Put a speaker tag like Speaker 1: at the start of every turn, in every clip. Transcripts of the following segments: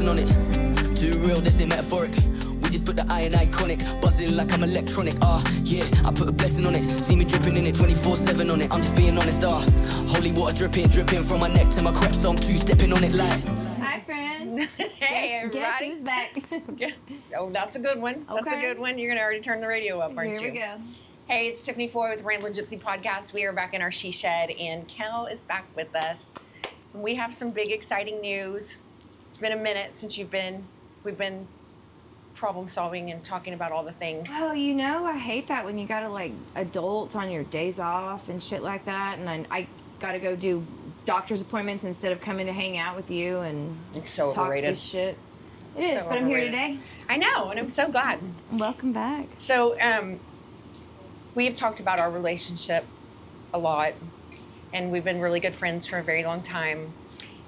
Speaker 1: blessing on it. Too real, this ain't metaphoric. We just put the I in iconic. Buzzing like I'm electronic. Yeah, I put a blessing on it. See me dripping in it 24/7 on it. I'm just being honest. Holy water dripping from my neck to my crep, so I'm two-stepping on it like.
Speaker 2: Hi, friends.
Speaker 3: Hey, everybody.
Speaker 2: Guess who's back?
Speaker 3: Oh, that's a good one.
Speaker 2: Okay.
Speaker 3: That's a good one. You're going to already turn the radio up, aren't you?
Speaker 2: Here we go.
Speaker 3: Hey, it's Tiffany Foy with Ramblin' Gypsy Podcast. We are back in our she shed, and Kel is back with us. We have some big, exciting news. It's been a minute since we've been problem solving and talking about all the things.
Speaker 2: Oh, you know, I hate that when you gotta like adults on your days off and shit like that, and I gotta go do doctor's appointments instead of coming to hang out with you and
Speaker 3: It's so
Speaker 2: talk
Speaker 3: overrated.
Speaker 2: this shit. It is, but I'm here today.
Speaker 3: I know, and I'm so glad.
Speaker 2: Welcome back.
Speaker 3: So, we have talked about our relationship a lot, and we've been really good friends for a very long time.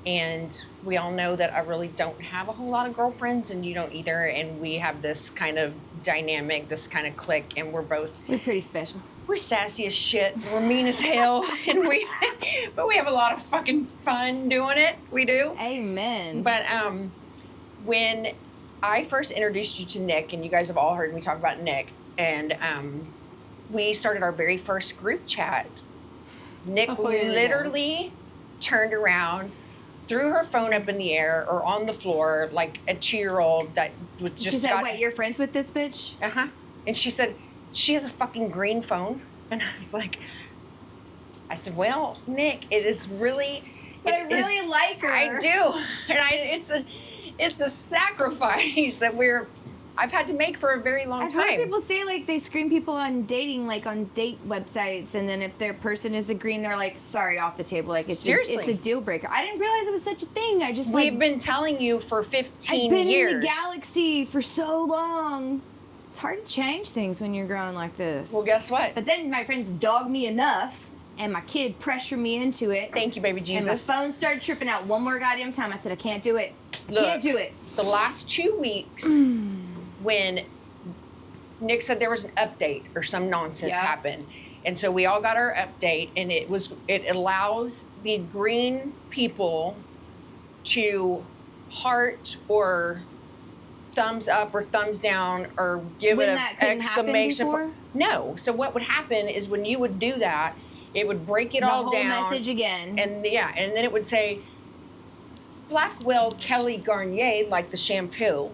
Speaker 3: And we all know that I really don't have a whole lot of girlfriends, and you don't either. And we have this kind of dynamic, this kind of clique, and we're
Speaker 2: pretty special.
Speaker 3: We're sassy as shit. We're mean as hell, but we have a lot of fucking fun doing it. We do.
Speaker 2: Amen.
Speaker 3: But when I first introduced you to Nick, and you guys have all heard me talk about Nick, and we started our very first group chat. Nick literally turned around, threw her phone up in the air or on the floor like a 2-year-old that was just.
Speaker 2: She said, "Wait, you're friends with this bitch?"
Speaker 3: And she said, "She has a fucking green phone," and I said, "Well, Nick, it is really."
Speaker 2: But I really like her.
Speaker 3: I do, and it's a sacrifice that I've had to make for a very long time.
Speaker 2: I've heard people say like they screen people on dating, like on date websites, and then if their person is agreeing, they're like, "Sorry, off the table." Like it's a deal breaker. I didn't realize it was such a thing. I just
Speaker 3: we've been telling you for 15 years.
Speaker 2: I've been in the galaxy for so long. It's hard to change things when you're growing like this.
Speaker 3: Well, guess what?
Speaker 2: But then my friends dogged me enough, and my kid pressured me into it.
Speaker 3: Thank you, baby Jesus.
Speaker 2: And my phone started tripping out one more goddamn time. I said, "I can't do it.
Speaker 3: Look,
Speaker 2: can't do it."
Speaker 3: The last 2 weeks, when Nick said there was an update or some nonsense happened, and so we all got our update, and it allows the green people to heart or thumbs up or thumbs down or give it an exclamation. No. So what would happen is when you would do that, it would break it all down.
Speaker 2: The whole message again.
Speaker 3: And then it would say, Blackwell Kelly Garnier, like the shampoo,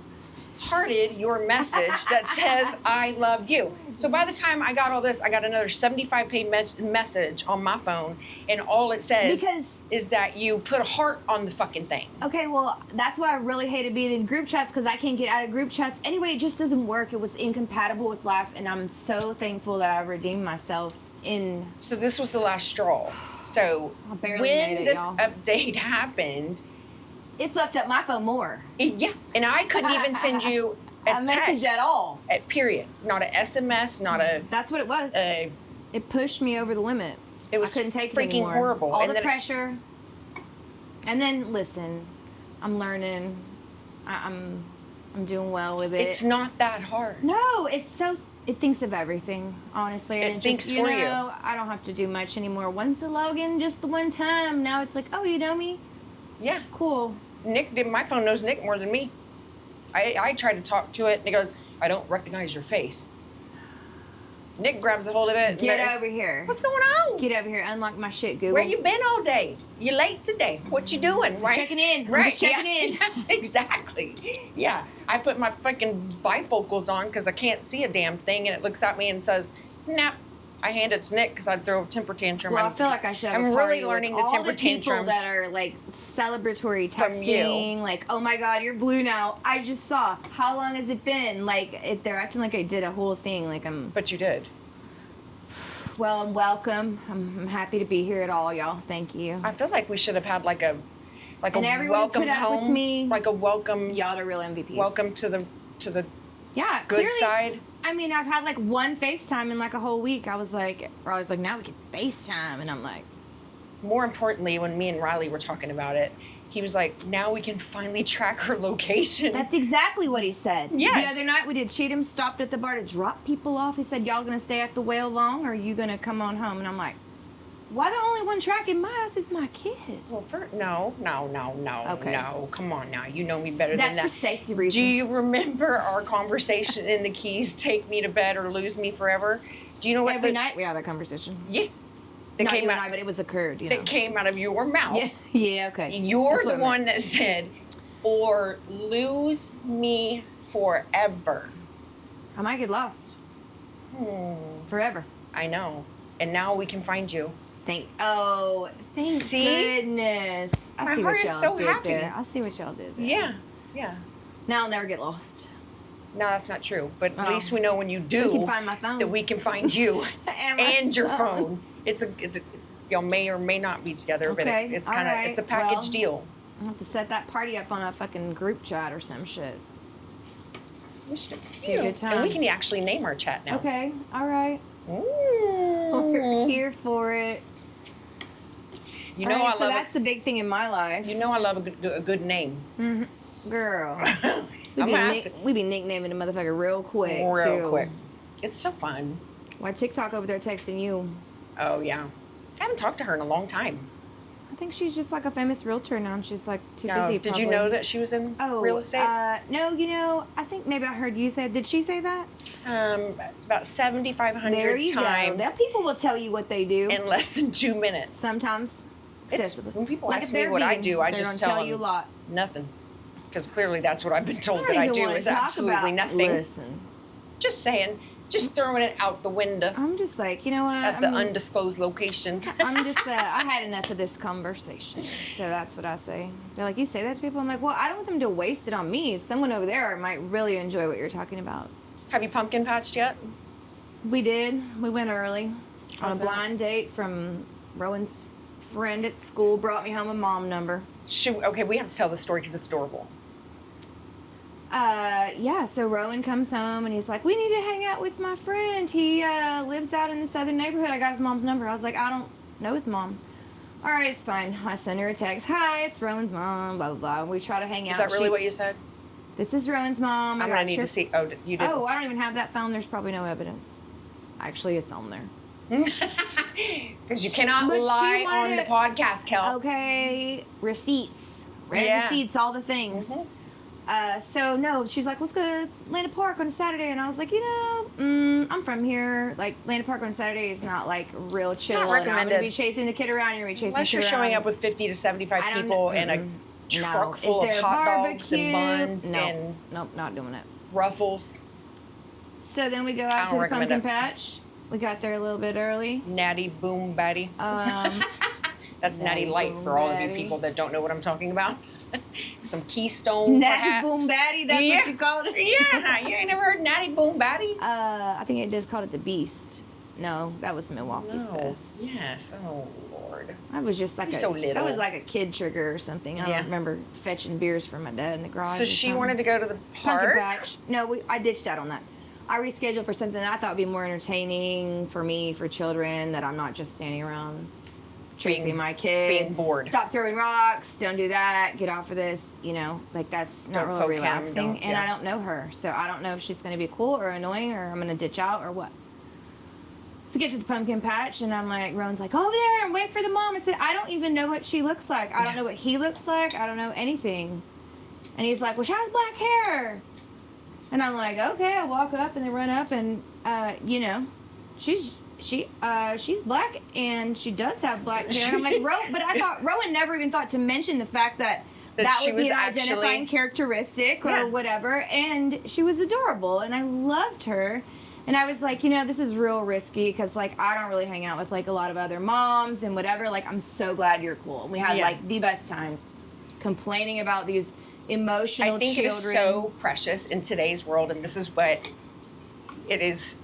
Speaker 3: hearted your message that says, "I love you." So by the time I got all this, I got another 75-page message on my phone, and all it says is that you put a heart on the fucking thing.
Speaker 2: Okay, well, that's why I really hated being in group chats, because I can't get out of group chats. Anyway, it just doesn't work. It was incompatible with life, and I'm so thankful that I redeemed myself in...
Speaker 3: So this was the last straw. So when this update happened...
Speaker 2: It fluffed up my phone more.
Speaker 3: And I couldn't even send you a
Speaker 2: message at all.
Speaker 3: Period. Not an SMS, not a...
Speaker 2: That's what it was. It pushed me over the limit.
Speaker 3: It was
Speaker 2: I couldn't take it
Speaker 3: freaking
Speaker 2: anymore.
Speaker 3: horrible.
Speaker 2: All the pressure. And then, listen, I'm learning. I'm doing well with it.
Speaker 3: It's not that hard.
Speaker 2: No, it's so... It thinks of everything, honestly.
Speaker 3: It thinks
Speaker 2: just,
Speaker 3: for you.
Speaker 2: I don't have to do much anymore. Once a login, just the one time. Now it's like, "Oh, you know me?"
Speaker 3: Yeah.
Speaker 2: Cool.
Speaker 3: My phone knows Nick more than me. I try to talk to it, and it goes, "I don't recognize your face." Nick grabs a hold of it.
Speaker 2: Get over here.
Speaker 3: What's going on?
Speaker 2: Get over here. Unlock my shit, Google.
Speaker 3: Where you been all day? You late today. What you doing? Right?
Speaker 2: Checking in.
Speaker 3: Right.
Speaker 2: I'm just checking in.
Speaker 3: Exactly. Yeah. I put my fucking bifocals on because I can't see a damn thing, and it looks at me and says, "Nah." I hand it to Nick because I'd throw a temper tantrum.
Speaker 2: Well, I feel like I should have
Speaker 3: I'm
Speaker 2: a party
Speaker 3: really learning
Speaker 2: with
Speaker 3: the temper
Speaker 2: all the people
Speaker 3: tantrums
Speaker 2: that are like celebratory
Speaker 3: from
Speaker 2: texting,
Speaker 3: you.
Speaker 2: like, "Oh my God, you're blue now. I just saw. How long has it been?" Like, they're acting like I did a whole thing. Like I'm.
Speaker 3: But you did.
Speaker 2: Well, and welcome. I'm happy to be here at all, y'all. Thank you.
Speaker 3: I feel like we should have had like a
Speaker 2: everyone
Speaker 3: welcome
Speaker 2: put up
Speaker 3: home,
Speaker 2: with me.
Speaker 3: like a welcome.
Speaker 2: Y'all are real MVPs.
Speaker 3: Welcome to the
Speaker 2: yeah
Speaker 3: good
Speaker 2: clearly,
Speaker 3: side.
Speaker 2: I mean, I've had like one FaceTime in like a whole week. I was like, now we can FaceTime, and I'm like.
Speaker 3: More importantly, when me and Riley were talking about it, he was like, "Now we can finally track her location."
Speaker 2: That's exactly what he said.
Speaker 3: Yes.
Speaker 2: The other night we did Cheatham, stopped at the bar to drop people off. He said, "Y'all gonna stay at the whale long, or are you gonna come on home?" And I'm like, Why the only one tracking my ass is my kid?
Speaker 3: Well, no.
Speaker 2: Okay.
Speaker 3: No, come on now. You know me better than
Speaker 2: That's
Speaker 3: that.
Speaker 2: for safety reasons.
Speaker 3: Do you remember our conversation in the keys, take me to bed or lose me forever? Do you know what
Speaker 2: Every night we have that conversation.
Speaker 3: Yeah. That
Speaker 2: Not
Speaker 3: came
Speaker 2: you and
Speaker 3: out,
Speaker 2: I, but it was occurred, you know.
Speaker 3: that came out of your mouth.
Speaker 2: Yeah, yeah, okay.
Speaker 3: You're
Speaker 2: That's what
Speaker 3: the
Speaker 2: I
Speaker 3: one
Speaker 2: meant.
Speaker 3: that said, or lose me forever.
Speaker 2: I might get lost. Forever.
Speaker 3: I know. And now we can find you.
Speaker 2: Thank
Speaker 3: See?
Speaker 2: goodness. I
Speaker 3: My
Speaker 2: see
Speaker 3: heart
Speaker 2: what
Speaker 3: is
Speaker 2: y'all
Speaker 3: so
Speaker 2: did
Speaker 3: happy.
Speaker 2: there. I see what y'all did there.
Speaker 3: Yeah. Yeah.
Speaker 2: Now I'll never get lost.
Speaker 3: No, that's not true. But at
Speaker 2: Oh.
Speaker 3: least we know when you do,
Speaker 2: We can find my phone.
Speaker 3: that we can find you
Speaker 2: And my
Speaker 3: and your
Speaker 2: phone.
Speaker 3: phone. It's a y'all may or may not be together, but
Speaker 2: Okay,
Speaker 3: it's
Speaker 2: all
Speaker 3: kind of
Speaker 2: right,
Speaker 3: it's a package
Speaker 2: well.
Speaker 3: deal.
Speaker 2: I'll have to set that party up on a fucking group chat or some shit.
Speaker 3: We should
Speaker 2: Be a good
Speaker 3: And we
Speaker 2: time.
Speaker 3: can actually name our chat now.
Speaker 2: Okay, all right.
Speaker 3: Ooh.
Speaker 2: We're here for it.
Speaker 3: You know
Speaker 2: All right,
Speaker 3: I
Speaker 2: so
Speaker 3: love
Speaker 2: that's the big thing in my life.
Speaker 3: You know I love a good name.
Speaker 2: Girl.
Speaker 3: I'm gonna have to
Speaker 2: We be nicknaming the motherfucker real quick.
Speaker 3: real
Speaker 2: too.
Speaker 3: quick. It's so fun.
Speaker 2: Why TikTok over there texting you?
Speaker 3: Oh yeah. I haven't talked to her in a long time.
Speaker 2: I think she's just like a famous realtor now, and she's like too
Speaker 3: No,
Speaker 2: busy.
Speaker 3: did you
Speaker 2: probably.
Speaker 3: know that she was in real estate?
Speaker 2: No, I think maybe I heard you say. Did she say that?
Speaker 3: About 7,500
Speaker 2: There you
Speaker 3: times
Speaker 2: go. That people will tell you what they do.
Speaker 3: in less than 2 minutes.
Speaker 2: Sometimes excessively.
Speaker 3: When people
Speaker 2: Like
Speaker 3: ask
Speaker 2: if
Speaker 3: me
Speaker 2: they're
Speaker 3: what I
Speaker 2: vegan,
Speaker 3: do, I
Speaker 2: they're
Speaker 3: just
Speaker 2: gonna
Speaker 3: tell
Speaker 2: you a
Speaker 3: them
Speaker 2: lot.
Speaker 3: nothing. Because clearly that's what I've been told
Speaker 2: I
Speaker 3: that I
Speaker 2: don't even
Speaker 3: do
Speaker 2: wanna
Speaker 3: is
Speaker 2: talk
Speaker 3: absolutely
Speaker 2: about-
Speaker 3: nothing.
Speaker 2: Listen,
Speaker 3: Just saying. Just throwing it out the window
Speaker 2: I'm just like, you know what?
Speaker 3: at the undisclosed location.
Speaker 2: I'm just, I had enough of this conversation. So that's what I say. They're like, you say that to people? I'm like, well, I don't want them to waste it on me. Someone over there might really enjoy what you're talking about.
Speaker 3: Have you pumpkin patched yet?
Speaker 2: We did. We went early on
Speaker 3: How's
Speaker 2: a
Speaker 3: that?
Speaker 2: blind date from Rowan's friend at school. Brought me home a mom number.
Speaker 3: Okay, we have to tell the story because it's adorable.
Speaker 2: Yeah, so Rowan comes home and he's like, we need to hang out with my friend. He lives out in the southern neighborhood. I got his mom's number. I was like, I don't know his mom. All right, it's fine. I send her a text. Hi, it's Rowan's mom, blah, blah, blah. And we try to hang out.
Speaker 3: Is that really what you said?
Speaker 2: This is Rowan's mom.
Speaker 3: I'm
Speaker 2: got
Speaker 3: going to need
Speaker 2: your-
Speaker 3: to see. Oh, you did.
Speaker 2: Oh, I don't even have that phone. There's probably no evidence. Actually, it's on there.
Speaker 3: Because you cannot
Speaker 2: But she
Speaker 3: lie
Speaker 2: wanted
Speaker 3: on the
Speaker 2: it-
Speaker 3: podcast, Kel.
Speaker 2: Okay, receipts. Red
Speaker 3: Yeah.
Speaker 2: receipts, all the things. So, no, she's like, let's go to Landon Park on a Saturday. And I was like, I'm from here. Like, Landon Park on a Saturday is not, like, real chill.
Speaker 3: not
Speaker 2: And I'm going
Speaker 3: recommended.
Speaker 2: to be chasing the kid around. You're going to be chasing
Speaker 3: Unless
Speaker 2: the
Speaker 3: you're
Speaker 2: kid
Speaker 3: showing
Speaker 2: around.
Speaker 3: up with 50 to 75
Speaker 2: I don't
Speaker 3: people
Speaker 2: know.
Speaker 3: and a
Speaker 2: No.
Speaker 3: truck
Speaker 2: Is
Speaker 3: full of
Speaker 2: there
Speaker 3: hot dogs
Speaker 2: barbecue?
Speaker 3: and buns
Speaker 2: No.
Speaker 3: and
Speaker 2: Nope, not doing it.
Speaker 3: ruffles,
Speaker 2: So then we go
Speaker 3: I
Speaker 2: out
Speaker 3: don't
Speaker 2: to the
Speaker 3: recommend
Speaker 2: pumpkin
Speaker 3: it.
Speaker 2: patch. We got there a little bit early.
Speaker 3: natty boom batty. That's natty
Speaker 2: Natty
Speaker 3: light
Speaker 2: Boom
Speaker 3: for all of you
Speaker 2: Batty.
Speaker 3: people that don't know what I'm talking about. Some Keystone,
Speaker 2: Natty
Speaker 3: perhaps.
Speaker 2: Boom Batty, that's
Speaker 3: Yeah.
Speaker 2: what you called it?
Speaker 3: Yeah, you ain't never heard natty boom batty?
Speaker 2: I think it just called it the Beast. No, that was Milwaukee's best.
Speaker 3: Yes. Oh Lord.
Speaker 2: I was just like
Speaker 3: You're
Speaker 2: a
Speaker 3: so little.
Speaker 2: that was like a kid trigger or something. I
Speaker 3: Yeah.
Speaker 2: don't remember fetching beers from my dad in the garage.
Speaker 3: So
Speaker 2: or
Speaker 3: she
Speaker 2: something.
Speaker 3: wanted to go to the
Speaker 2: pumpkin
Speaker 3: park.
Speaker 2: patch. No, I ditched out on that. I rescheduled for something that I thought would be more entertaining for me, for children, that I'm not just standing around chasing
Speaker 3: Being-
Speaker 2: my kid.
Speaker 3: being bored.
Speaker 2: Stop throwing rocks. Don't do that. Get off of this. Like that's not
Speaker 3: Don't
Speaker 2: really
Speaker 3: poke him,
Speaker 2: relaxing.
Speaker 3: don't-
Speaker 2: And
Speaker 3: yeah.
Speaker 2: I don't know her, so I don't know if she's going to be cool or annoying or I'm going to ditch out or what. So get to the pumpkin patch, and I'm like, Rowan's like, over there and wait for the mom. I said, I don't even know what she looks like. I don't know what he looks like. I don't know anything. And he's like, well, she has black hair. And I'm like, okay. I walk up and they run up, and she's black and she does have black hair. And I'm like, but I thought Rowan never even thought to mention the fact that
Speaker 3: she
Speaker 2: would be
Speaker 3: was
Speaker 2: an
Speaker 3: actually-
Speaker 2: identifying characteristic or
Speaker 3: Yeah.
Speaker 2: whatever. And she was adorable, and I loved her. And I was like, this is real risky because, like, I don't really hang out with, like, a lot of other moms and whatever. Like, I'm so glad you're cool. And we had,
Speaker 3: Yeah.
Speaker 2: like, the best time complaining about these emotional
Speaker 3: I think
Speaker 2: children.
Speaker 3: it is so precious in today's world, and this is what it is.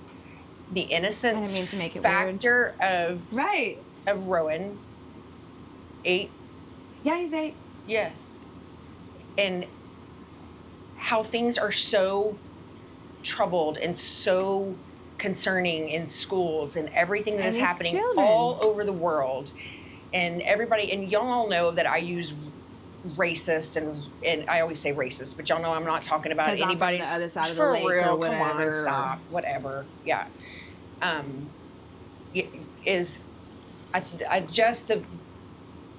Speaker 3: The innocence
Speaker 2: I didn't mean to make it
Speaker 3: factor of
Speaker 2: Right.
Speaker 3: Rowan. 8,
Speaker 2: Yeah, he's 8.
Speaker 3: yes, and how things are so troubled and so concerning in schools and everything that
Speaker 2: And
Speaker 3: is
Speaker 2: these
Speaker 3: happening
Speaker 2: children.
Speaker 3: all over the world, and everybody, and y'all all know that I use racist and I always say racist, but y'all know I'm not talking about
Speaker 2: 'Cause I'm from the
Speaker 3: anybody's
Speaker 2: other side of the
Speaker 3: for
Speaker 2: lake or
Speaker 3: real, come
Speaker 2: whatever.
Speaker 3: on, stop, whatever, yeah, is I just the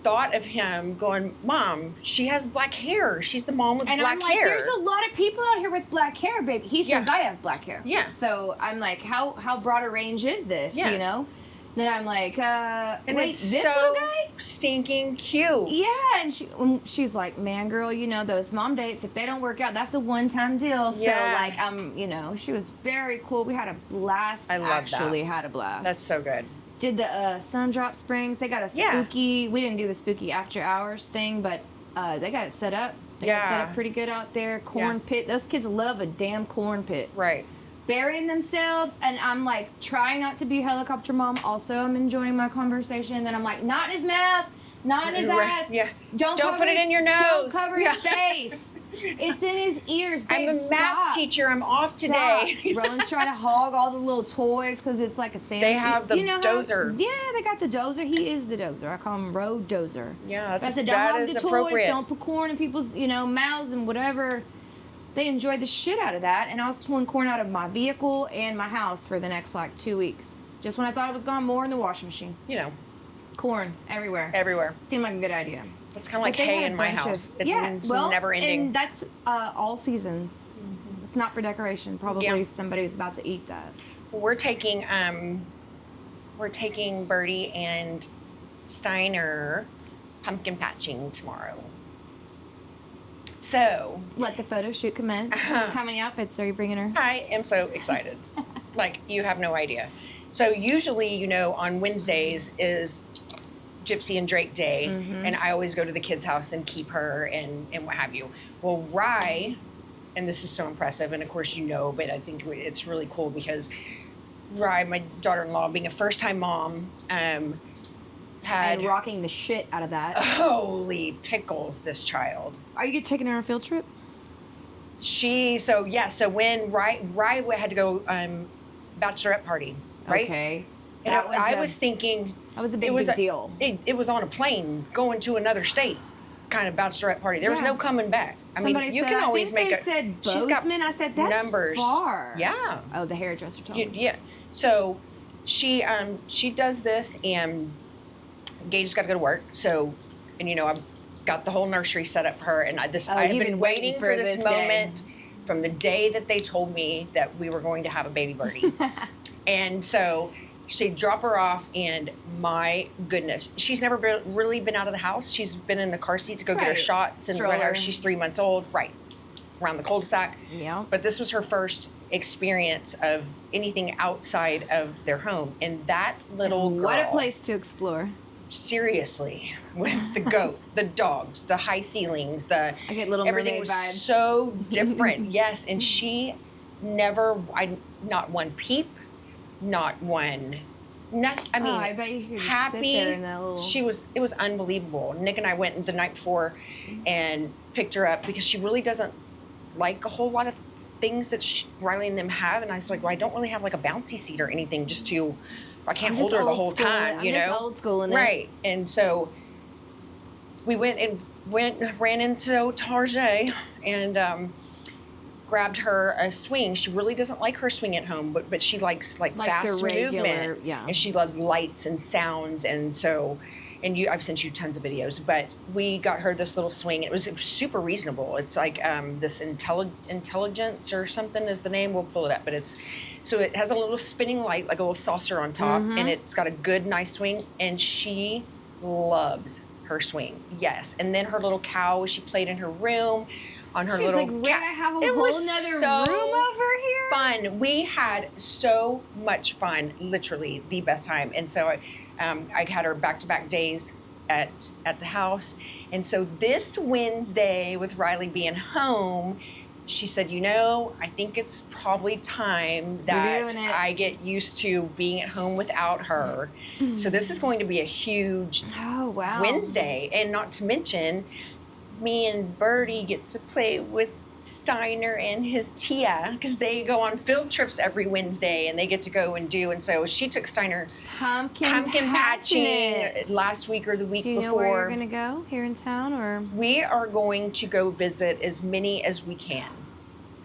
Speaker 3: thought of him going, Mom, she has black hair. She's the mom with
Speaker 2: and
Speaker 3: black
Speaker 2: I'm like,
Speaker 3: hair.
Speaker 2: there's a lot of people out here with black hair, baby. He says I have black hair.
Speaker 3: Yeah.
Speaker 2: So I'm like, how broad a range is this?
Speaker 3: Yeah.
Speaker 2: You know. Then I'm like,
Speaker 3: and
Speaker 2: wait,
Speaker 3: it's
Speaker 2: this
Speaker 3: so
Speaker 2: little guy?
Speaker 3: stinking cute.
Speaker 2: Yeah, and she's like, man, girl, you know, those mom dates, if they don't work out, that's a one-time deal. So,
Speaker 3: Yeah.
Speaker 2: like, you know, she was very cool. We had a blast.
Speaker 3: I love
Speaker 2: Actually
Speaker 3: that.
Speaker 2: had a blast.
Speaker 3: That's so good.
Speaker 2: Did the Sundrop Springs. They got a spooky, we didn't do the spooky after hours thing, but they got it set up. They got it set up pretty good out there. Corn pit. Those kids love a damn corn pit.
Speaker 3: Right.
Speaker 2: Burying themselves, and I'm like trying not to be helicopter mom. Also, I'm enjoying my conversation. Then I'm like, not in his mouth, not in his ass.
Speaker 3: Yeah.
Speaker 2: Don't
Speaker 3: Don't
Speaker 2: cover
Speaker 3: put it
Speaker 2: his-
Speaker 3: in your nose.
Speaker 2: Don't cover
Speaker 3: Yeah.
Speaker 2: his face. It's in his ears. Babe,
Speaker 3: I'm a math
Speaker 2: stop.
Speaker 3: teacher. I'm off
Speaker 2: Stop.
Speaker 3: today.
Speaker 2: Rowan's trying to hog all the little toys because it's like a sandwich.
Speaker 3: They have the
Speaker 2: you know
Speaker 3: dozer.
Speaker 2: Yeah, they got the dozer. He is the dozer. I call him Road Dozer.
Speaker 3: Yeah,
Speaker 2: I said, don't
Speaker 3: that
Speaker 2: hog
Speaker 3: is
Speaker 2: the toys.
Speaker 3: appropriate.
Speaker 2: Don't put corn in people's, mouths and whatever. They enjoyed the shit out of that, and I was pulling corn out of my vehicle and my house for the next 2 weeks. Just when I thought it was gone, more in the washing machine. Corn everywhere.
Speaker 3: Everywhere.
Speaker 2: Seemed like a good idea.
Speaker 3: It's kind of like
Speaker 2: But they
Speaker 3: hay
Speaker 2: had a
Speaker 3: in my
Speaker 2: bunch of-
Speaker 3: house.
Speaker 2: yeah,
Speaker 3: It's
Speaker 2: well,
Speaker 3: never ending.
Speaker 2: and that's all seasons. It's not for decoration. Probably
Speaker 3: Yeah.
Speaker 2: somebody's about to eat that.
Speaker 3: We're taking Birdie and Steiner pumpkin patching tomorrow. So
Speaker 2: Let the photo shoot commence. How many outfits are you bringing her?
Speaker 3: I am so excited. Like, you have no idea. So usually, on Wednesdays is Gypsy and Drake Day, and I always go to the kids' house and keep her and what have you. Well, Rye, and this is so impressive, and of course but I think it's really cool because Rye, my daughter-in-law, being a first-time mom, had
Speaker 2: And rocking the shit out of that.
Speaker 3: holy pickles, this child.
Speaker 2: Are you taking her on a field trip?
Speaker 3: So when Rye had to go bachelorette party, right?
Speaker 2: Okay.
Speaker 3: And I was thinking
Speaker 2: That was a big deal.
Speaker 3: It was on a plane going to another state, kind of bachelorette party. There was
Speaker 2: Yeah.
Speaker 3: no coming back.
Speaker 2: Somebody
Speaker 3: you
Speaker 2: said,
Speaker 3: can always
Speaker 2: I think
Speaker 3: make
Speaker 2: they said
Speaker 3: she's got
Speaker 2: Bozeman. I said, that's
Speaker 3: numbers.
Speaker 2: far.
Speaker 3: Yeah.
Speaker 2: Oh, the hairdresser told me.
Speaker 3: Yeah. So she does this, and Gage got to go to work. So, and I've got the whole nursery set up for her, and I have
Speaker 2: you've
Speaker 3: been waiting for this
Speaker 2: day.
Speaker 3: moment from the day that they told me that we were going to have a baby Birdie. And so she drop her off, and my goodness, she's never really been out of the house. She's been in the car seat to go get her
Speaker 2: Right.
Speaker 3: shots, and
Speaker 2: Stroller.
Speaker 3: whatever. She's 3 months old, right, around the cul-de-sac.
Speaker 2: Yeah.
Speaker 3: But this was her first experience of anything outside of their home, and that little girl.
Speaker 2: What a place to explore.
Speaker 3: Seriously, with the goat, the dogs, the high ceilings, I
Speaker 2: get Little
Speaker 3: everything
Speaker 2: Mermaid
Speaker 3: was
Speaker 2: vibes.
Speaker 3: so different. Yes, and she not one peep, not one. I mean,
Speaker 2: I bet you could just
Speaker 3: happy.
Speaker 2: sit there in that little...
Speaker 3: It was unbelievable. Nick and I went the night before and picked her up because she really doesn't like a whole lot of things that Riley and them have, and I was like, well, I don't really have like a bouncy seat or anything I can't hold her the whole time,
Speaker 2: I'm just old school in it.
Speaker 3: Right. And so we ran into Target and grabbed her a swing. She really doesn't like her swing at home, but she likes like fast
Speaker 2: the regular,
Speaker 3: movement.
Speaker 2: yeah.
Speaker 3: And she loves lights and sounds, and so I've sent you tons of videos, but we got her this little swing. It was super reasonable. It's like this Intelligence or something is the name. We'll pull it up, but so it has a little spinning light, like a little saucer on top, and it's got a good, nice swing, and she loves her swing. Yes. And then her little cow, she played in her room on her
Speaker 2: She's
Speaker 3: little
Speaker 2: like, we're going to have a
Speaker 3: It
Speaker 2: whole
Speaker 3: was
Speaker 2: nother
Speaker 3: so
Speaker 2: room over here?
Speaker 3: fun. We had so much fun, literally the best time. And so I had her back-to-back days at the house. And so this Wednesday, with Riley being home, she said, I think it's probably time that I get used to being at home without her. So this is going to be a huge Wednesday. And not to mention, me and Birdie get to play with Steiner and his Tia, because they go on field trips every Wednesday, and they get to go and do. And so she took Steiner
Speaker 2: pumpkin
Speaker 3: patching last week or the week
Speaker 2: before. Do you know
Speaker 3: before.
Speaker 2: where you're going to go here in town, or?
Speaker 3: We are going to go visit as many as we can.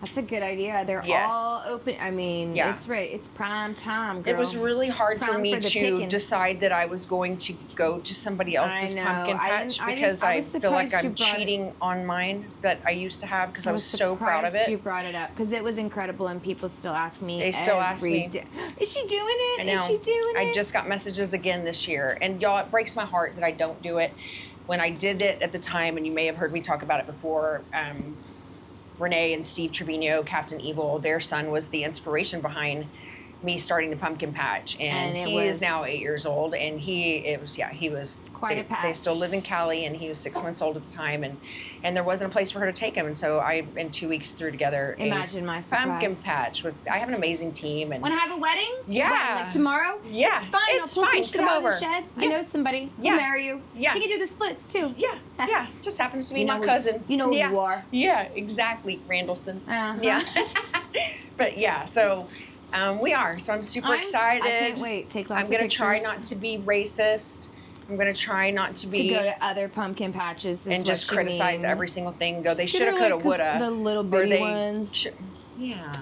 Speaker 2: That's a good idea. They're
Speaker 3: Yes.
Speaker 2: all open. I mean,
Speaker 3: Yeah.
Speaker 2: it's ready. It's prime time, girl.
Speaker 3: It was really hard for
Speaker 2: Prime
Speaker 3: me
Speaker 2: for the
Speaker 3: to
Speaker 2: picking.
Speaker 3: decide that I was going to go to somebody else's
Speaker 2: know.
Speaker 3: pumpkin
Speaker 2: I
Speaker 3: patch
Speaker 2: didn't-
Speaker 3: because
Speaker 2: I
Speaker 3: I
Speaker 2: was
Speaker 3: feel like
Speaker 2: surprised you
Speaker 3: I'm
Speaker 2: brought it.
Speaker 3: cheating on mine that I used to have because I was so proud of
Speaker 2: surprised you
Speaker 3: it.
Speaker 2: brought it up because it was incredible and people still ask me.
Speaker 3: They still ask
Speaker 2: every
Speaker 3: me.
Speaker 2: day, Is she doing it?
Speaker 3: I know.
Speaker 2: Is she doing it?
Speaker 3: I just got messages again this year, and y'all, it breaks my heart that I don't do it. When I did it at the time, and you may have heard me talk about it before, Renee and Steve Trevino, Captain Evil, their son was the inspiration behind me starting the pumpkin patch, and
Speaker 2: it
Speaker 3: he
Speaker 2: was
Speaker 3: is now 8 years old, and he was
Speaker 2: Quite a patch.
Speaker 3: They still live in Cali, and he was 6 months old at the time, and there wasn't a place for her to take him, and so I in 2 weeks threw together
Speaker 2: Imagine my surprise.
Speaker 3: pumpkin patch with. I have an amazing team, and
Speaker 2: Want to have a wedding?
Speaker 3: Yeah.
Speaker 2: When, like tomorrow?
Speaker 3: Yeah,
Speaker 2: It's fine.
Speaker 3: it's
Speaker 2: I'll pull
Speaker 3: fine.
Speaker 2: some shit
Speaker 3: Come
Speaker 2: out of
Speaker 3: over.
Speaker 2: the shed. I
Speaker 3: Yeah.
Speaker 2: know somebody.
Speaker 3: Yeah.
Speaker 2: He'll marry you.
Speaker 3: Yeah.
Speaker 2: He can do the splits too.
Speaker 3: yeah, just happens to be
Speaker 2: You know
Speaker 3: my
Speaker 2: who-
Speaker 3: cousin.
Speaker 2: you know who
Speaker 3: yeah.
Speaker 2: you are.
Speaker 3: Yeah, exactly, Randallson.
Speaker 2: Uh-huh.
Speaker 3: Yeah, but yeah, so we are. So I'm super excited.
Speaker 2: I can't wait. Take lots
Speaker 3: I'm
Speaker 2: of
Speaker 3: gonna
Speaker 2: pictures.
Speaker 3: try not to be racist. I'm gonna try not to
Speaker 2: to
Speaker 3: be
Speaker 2: go to other pumpkin patches is
Speaker 3: and
Speaker 2: what
Speaker 3: just
Speaker 2: you
Speaker 3: criticize
Speaker 2: mean.
Speaker 3: every single thing. Go, they
Speaker 2: Just
Speaker 3: should have,
Speaker 2: literally
Speaker 3: could have, would
Speaker 2: 'cause
Speaker 3: have.
Speaker 2: the little bitty ones.
Speaker 3: Yeah.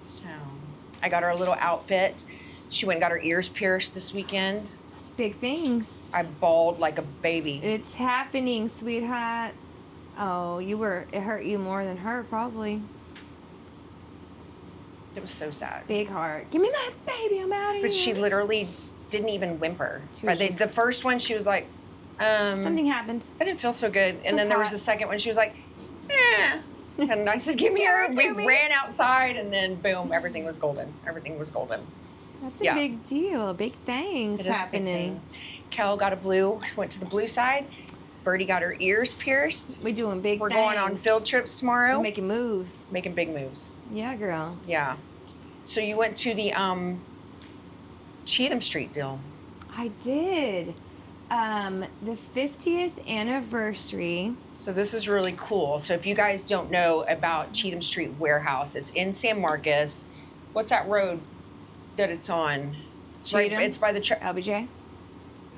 Speaker 3: So I got her a little outfit. She went and got her ears pierced this weekend.
Speaker 2: It's big things.
Speaker 3: I bawled like a baby.
Speaker 2: It's happening, sweetheart. Oh, it hurt you more than her, probably.
Speaker 3: It was so sad.
Speaker 2: Big heart. Give me my baby, I'm out of here.
Speaker 3: But she literally didn't even whimper.
Speaker 2: She was just-
Speaker 3: The first one, she was like,
Speaker 2: Something happened.
Speaker 3: I didn't feel so good. And
Speaker 2: was
Speaker 3: then there was
Speaker 2: hot.
Speaker 3: the second one, she was like, eh. And I said, give me
Speaker 2: Give
Speaker 3: her.
Speaker 2: her
Speaker 3: And
Speaker 2: to
Speaker 3: we
Speaker 2: me.
Speaker 3: ran outside, and then boom, everything was golden. Everything was golden.
Speaker 2: That's a
Speaker 3: Yeah.
Speaker 2: big deal. Big things
Speaker 3: It is a big
Speaker 2: happening.
Speaker 3: thing. Kel got a blue, went to the blue side. Birdie got her ears pierced.
Speaker 2: We doing big
Speaker 3: We're
Speaker 2: things.
Speaker 3: going on field trips tomorrow.
Speaker 2: We're making moves.
Speaker 3: Making big moves.
Speaker 2: Yeah, girl.
Speaker 3: Yeah. So you went to the Cheatham Street deal.
Speaker 2: I did. The 50th anniversary.
Speaker 3: So this is really cool. So if you guys don't know about Cheatham Street Warehouse, it's in San Marcos. What's that road that it's on? It's right.
Speaker 2: Cheatham?
Speaker 3: It's by the
Speaker 2: LBJ.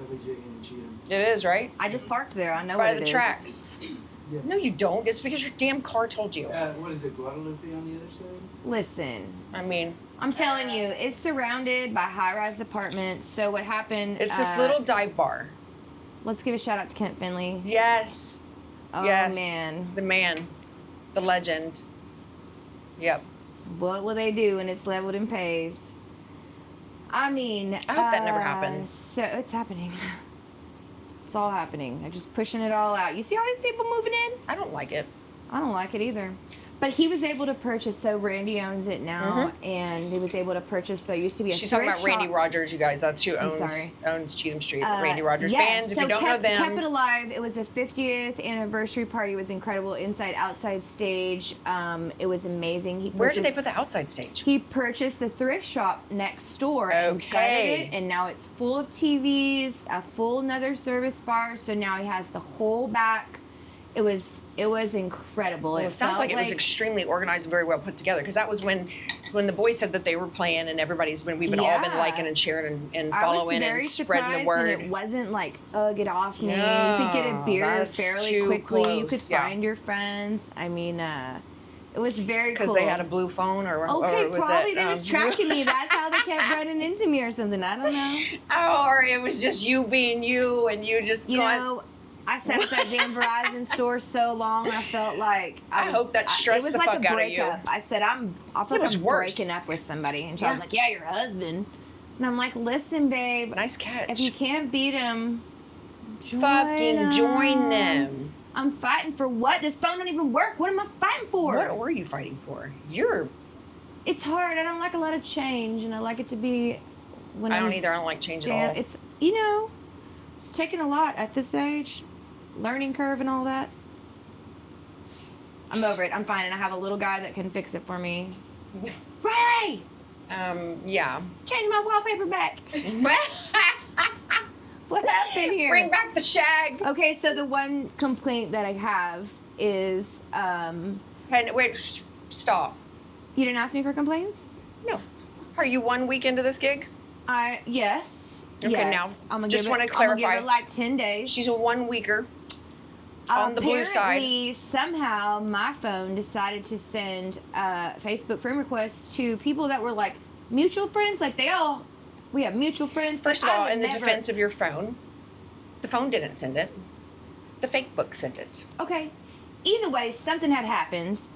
Speaker 4: LBJ and Cheatham.
Speaker 3: It is right
Speaker 2: I just parked there. I know
Speaker 3: by
Speaker 2: what
Speaker 3: the
Speaker 2: it is.
Speaker 3: tracks.
Speaker 4: Yeah.
Speaker 3: No, you don't. It's because your damn car told you.
Speaker 4: What is it, Guadalupe on the other side?
Speaker 2: Listen,
Speaker 3: I mean,
Speaker 2: I'm telling you, it's surrounded by high-rise apartments. So what happened?
Speaker 3: it's this little dive bar.
Speaker 2: Let's give a shout out to Kent Finley.
Speaker 3: Yes.
Speaker 2: Oh
Speaker 3: yes.
Speaker 2: man,
Speaker 3: The man. The legend. Yep.
Speaker 2: what will they do when it's leveled and paved? I mean,
Speaker 3: I hope that never happens.
Speaker 2: So it's happening. It's all happening. They're just pushing it all out. You see all these people moving in?
Speaker 3: I don't like it.
Speaker 2: I don't like it either. But he was able to purchase, so Randy owns it now, and he was able to purchase, there used to be a
Speaker 3: She's talking
Speaker 2: thrift
Speaker 3: about Randy
Speaker 2: shop.
Speaker 3: Rogers, you guys. That's who
Speaker 2: I'm
Speaker 3: owns
Speaker 2: sorry.
Speaker 3: Cheatham Street. Randy Rogers
Speaker 2: yes,
Speaker 3: Band. If
Speaker 2: so
Speaker 3: you don't
Speaker 2: kept,
Speaker 3: know them,
Speaker 2: kept it alive. It was a 50th anniversary party. It was incredible. Inside, outside stage. It was amazing.
Speaker 3: where did they put the outside stage?
Speaker 2: He purchased the thrift shop next door and
Speaker 3: Okay.
Speaker 2: gutted it, and now it's full of TVs, a full another service bar. So now he has the whole back. It was incredible.
Speaker 3: Well, it sounds
Speaker 2: felt
Speaker 3: like it was extremely organized and very well put together because that was when the boys said that they were playing and we've been all been
Speaker 2: Yeah.
Speaker 3: liking and sharing and
Speaker 2: I was
Speaker 3: following
Speaker 2: very
Speaker 3: and spreading the
Speaker 2: surprised,
Speaker 3: word.
Speaker 2: and it wasn't like, get off me.
Speaker 3: No,
Speaker 2: You could get a beer
Speaker 3: that's
Speaker 2: fairly
Speaker 3: too
Speaker 2: quickly. You could
Speaker 3: close, yeah.
Speaker 2: find your friends. I mean, it was very cool.
Speaker 3: Because they had a blue phone or
Speaker 2: Okay,
Speaker 3: or was
Speaker 2: probably
Speaker 3: it,
Speaker 2: they was tracking me. That's how they kept running into me or something. I don't know.
Speaker 3: Oh, or it was just you being you and you just
Speaker 2: You
Speaker 3: going,
Speaker 2: know, I sat at that damn Verizon store so long. I felt like
Speaker 3: I hope that stressed
Speaker 2: it was
Speaker 3: the
Speaker 2: like
Speaker 3: fuck
Speaker 2: a
Speaker 3: out of you.
Speaker 2: breakup. I said I feel
Speaker 3: It
Speaker 2: like
Speaker 3: was
Speaker 2: I'm
Speaker 3: worse.
Speaker 2: breaking up with somebody, and she was
Speaker 3: Yeah.
Speaker 2: like, "Yeah, your husband." And I'm like, "Listen, babe,
Speaker 3: nice catch.
Speaker 2: if you can't beat him,
Speaker 3: fucking join them.
Speaker 2: I'm fighting for what? This phone don't even work. What am I fighting for?
Speaker 3: What were you fighting for? You're
Speaker 2: It's hard. I don't like a lot of change, and I like it to be when
Speaker 3: I
Speaker 2: I'm
Speaker 3: don't either. I don't like change at
Speaker 2: damn,
Speaker 3: all.
Speaker 2: it's it's taking a lot at this age, learning curve and all that. I'm over it. I'm fine, and I have a little guy that can fix it for me. Riley,
Speaker 3: Yeah.
Speaker 2: change my wallpaper back. What happened here?
Speaker 3: Bring back the shag.
Speaker 2: Okay, so the one complaint that I have is
Speaker 3: And wait, stop.
Speaker 2: you didn't ask me for complaints.
Speaker 3: No. Are you 1 week into this gig?
Speaker 2: Yes.
Speaker 3: Okay,
Speaker 2: yes.
Speaker 3: now,
Speaker 2: I'm gonna
Speaker 3: just
Speaker 2: give
Speaker 3: wanna
Speaker 2: it, I'm gonna
Speaker 3: clarify.
Speaker 2: give it like 10 days.
Speaker 3: She's a 1 weeker. On the blue side.
Speaker 2: Apparently, somehow, my phone decided to send Facebook friend requests to people that were like mutual friends. Like we have mutual friends.
Speaker 3: First of
Speaker 2: but I
Speaker 3: all,
Speaker 2: would
Speaker 3: in the
Speaker 2: never-
Speaker 3: defense of your phone, the phone didn't send it. The fake book sent it.
Speaker 2: Okay. Either way, something had happened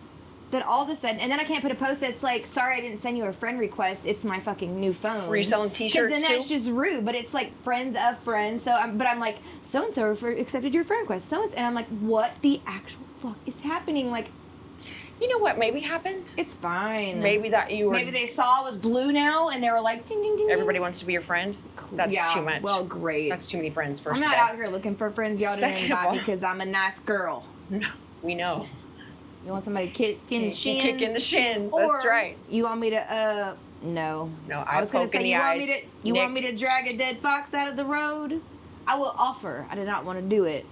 Speaker 2: that all of a sudden, and then I can't put a post that's like, sorry, I didn't send you a friend request. It's my fucking new phone.
Speaker 3: Were you selling t-shirts
Speaker 2: Because then that's
Speaker 3: too?
Speaker 2: just rude. But it's like friends of friends. So, I'm like, so and so accepted your friend request. And I'm like, what the actual fuck is happening? Like,
Speaker 3: You know what maybe happened?
Speaker 2: it's fine.
Speaker 3: Maybe that you were.
Speaker 2: Maybe they saw it was blue now, and they were like, ding, ding, ding.
Speaker 3: Everybody wants to be your friend. That's
Speaker 2: yeah,
Speaker 3: too much.
Speaker 2: Well, great.
Speaker 3: That's too many friends. First
Speaker 2: I'm
Speaker 3: of
Speaker 2: not
Speaker 3: all,
Speaker 2: out here looking for friends y'all didn't
Speaker 3: Second of
Speaker 2: invite
Speaker 3: all-
Speaker 2: because I'm a nice girl.
Speaker 3: No, we know.
Speaker 2: You want somebody to kick in the
Speaker 3: You
Speaker 2: shins?
Speaker 3: kick in the shins. That's
Speaker 2: Or
Speaker 3: right.
Speaker 2: You want me to, no.
Speaker 3: No,
Speaker 2: I was
Speaker 3: poke
Speaker 2: gonna say
Speaker 3: in the
Speaker 2: you want
Speaker 3: eyes.
Speaker 2: me to. You
Speaker 3: Nick,
Speaker 2: want me to drag a dead fox out of the road? I will offer. I did not want to do it.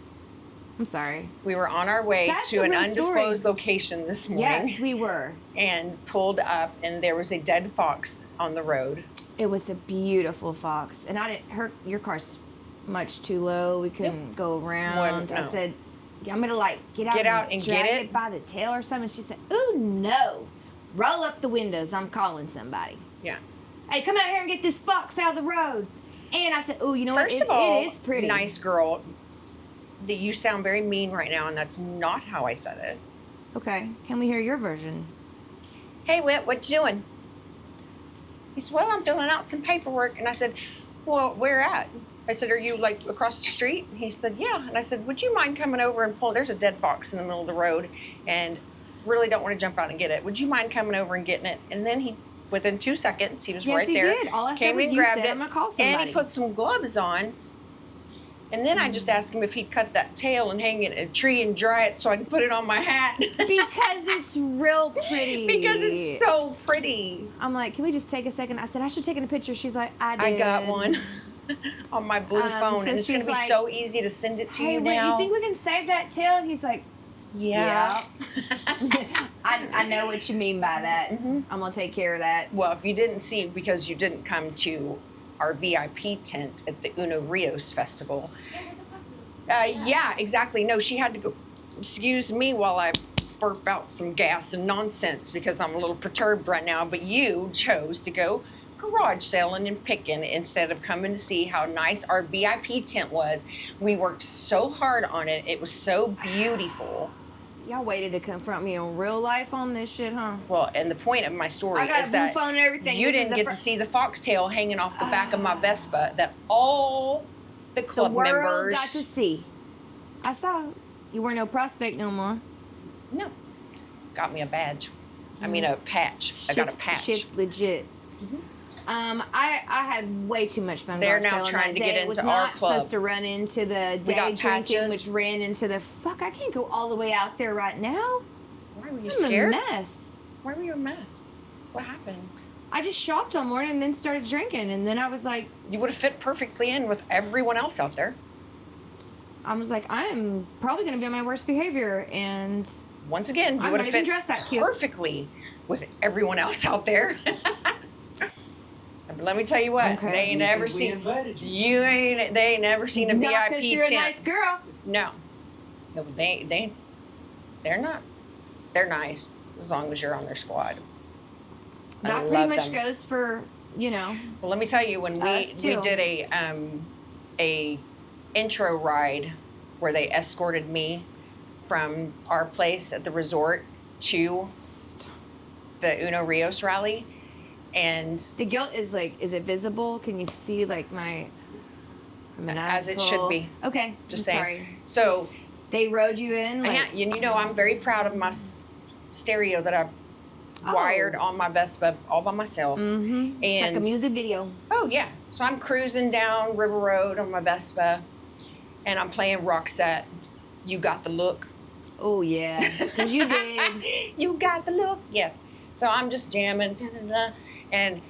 Speaker 2: I'm sorry.
Speaker 3: We were on our way
Speaker 2: That's
Speaker 3: to
Speaker 2: a
Speaker 3: an
Speaker 2: real
Speaker 3: undisclosed
Speaker 2: story.
Speaker 3: location this morning.
Speaker 2: Yes, we were.
Speaker 3: And pulled up, and there was a dead fox on the road.
Speaker 2: It was a beautiful fox, and I didn't. Your car's much too low. We couldn't go around. I
Speaker 3: no.
Speaker 2: said, I'm gonna like get out
Speaker 3: and
Speaker 2: drag
Speaker 3: get it?
Speaker 2: by the tail or something. She said, "Ooh no, roll up the windows. I'm calling somebody.
Speaker 3: Yeah.
Speaker 2: Hey, come out here and get this fox out of the road." And I said, "Ooh, you know
Speaker 3: First
Speaker 2: what?
Speaker 3: of all,
Speaker 2: It is pretty.
Speaker 3: nice girl. That you sound very mean right now, and that's not how I said it.
Speaker 2: Okay, can we hear your version?
Speaker 3: Hey, Whit, what you doing? He said, well, I'm filling out some paperwork. And I said, well, where at? I said, are you like across the street? And he said, yeah. And I said, would you mind coming over and pull? There's a dead fox in the middle of the road, and really don't want to jump out and get it. Would you mind coming over and getting it? And then he, within 2 seconds, he was
Speaker 2: Yes,
Speaker 3: right
Speaker 2: he
Speaker 3: there.
Speaker 2: did. All I said
Speaker 3: came
Speaker 2: was,
Speaker 3: and
Speaker 2: you
Speaker 3: grabbed
Speaker 2: said,
Speaker 3: it,
Speaker 2: I'm gonna call
Speaker 3: and
Speaker 2: somebody.
Speaker 3: he put some gloves on. And then I just asked him if he'd cut that tail and hang it in a tree and dry it so I can put it on my hat.
Speaker 2: Because it's real pretty.
Speaker 3: Because it's so pretty.
Speaker 2: I'm like, can we just take a second? I said, I should take a picture. She's like, I
Speaker 3: I
Speaker 2: did.
Speaker 3: got one on my blue phone,
Speaker 2: so
Speaker 3: and it's going
Speaker 2: she's
Speaker 3: to be
Speaker 2: like,
Speaker 3: so easy to send it to
Speaker 2: Hey,
Speaker 3: you
Speaker 2: wait,
Speaker 3: now.
Speaker 2: you think we can save that tail? And he's like,
Speaker 3: yeah.
Speaker 2: I know what you mean by that.
Speaker 3: Mm-hmm.
Speaker 2: I'm gonna take care of that.
Speaker 3: Well, if you didn't see, because you didn't come to our VIP tent at the Uno Rios Festival. Yeah, exactly. No, she had to go, excuse me while I burp out some gas and nonsense because I'm a little perturbed right now, but you chose to go garage selling and picking instead of coming to see how nice our VIP tent was. We worked so hard on it. It was so beautiful.
Speaker 2: Y'all waited to confront me in real life on this shit, huh?
Speaker 3: Well, and the point of my story
Speaker 2: I got
Speaker 3: is
Speaker 2: a blue
Speaker 3: that
Speaker 2: phone and everything.
Speaker 3: you
Speaker 2: This is
Speaker 3: didn't
Speaker 2: the
Speaker 3: get to see the foxtail hanging off the back of my Vespa that all the
Speaker 2: The
Speaker 3: club
Speaker 2: world
Speaker 3: members
Speaker 2: got to see. I saw you weren't no prospect no more.
Speaker 3: No. Got me a badge. I mean a patch. I got a patch.
Speaker 2: Shit's legit. I had way too much fun.
Speaker 3: They're
Speaker 2: garage
Speaker 3: now
Speaker 2: selling
Speaker 3: trying
Speaker 2: that
Speaker 3: to
Speaker 2: day.
Speaker 3: get
Speaker 2: It was
Speaker 3: into our
Speaker 2: not
Speaker 3: club.
Speaker 2: supposed to run into the
Speaker 3: We
Speaker 2: day
Speaker 3: got
Speaker 2: drinking,
Speaker 3: patches.
Speaker 2: which ran into the fuck. I can't go all the way out there right now.
Speaker 3: Why were you
Speaker 2: I'm
Speaker 3: scared?
Speaker 2: a mess.
Speaker 3: Why were you a mess? What happened?
Speaker 2: I just shopped all morning and then started drinking, and then I was like,
Speaker 3: You would have fit perfectly in with everyone else out there.
Speaker 2: I am probably going to be on my worst behavior, and
Speaker 3: Once again, you
Speaker 2: I'm
Speaker 3: would
Speaker 2: not
Speaker 3: have
Speaker 2: even
Speaker 3: fit
Speaker 2: dressed that cute.
Speaker 3: perfectly with everyone else out there. But let me tell you what,
Speaker 2: Okay.
Speaker 3: they ain't never
Speaker 4: We
Speaker 3: seen
Speaker 4: invited you.
Speaker 3: they ain't never seen a
Speaker 2: not
Speaker 3: VIP
Speaker 2: because you're a
Speaker 3: tent.
Speaker 2: nice girl.
Speaker 3: No, they're not. They're nice as long as you're on their squad. I
Speaker 2: That pretty
Speaker 3: love
Speaker 2: much
Speaker 3: them.
Speaker 2: goes for,
Speaker 3: Well, let me tell you, when
Speaker 2: Us
Speaker 3: we
Speaker 2: too.
Speaker 3: did a intro ride where they escorted me from our place at the resort to the Uno Rios rally, and
Speaker 2: The guilt is like, is it visible? Can you see like I'm an
Speaker 3: as it
Speaker 2: asshole.
Speaker 3: should be.
Speaker 2: Okay,
Speaker 3: Just
Speaker 2: I'm
Speaker 3: saying.
Speaker 2: sorry.
Speaker 3: So,
Speaker 2: They rode you in. Like,
Speaker 3: yeah, you know, I'm very proud of my stereo that I wired on my Vespa all by myself.
Speaker 2: Mm-hmm. It's
Speaker 3: And
Speaker 2: like a music video.
Speaker 3: oh yeah, so I'm cruising down River Road on my Vespa, and I'm playing Roxette. You got the look.
Speaker 2: Oh yeah, because you did.
Speaker 3: You got the look. Yes. So I'm just jamming, and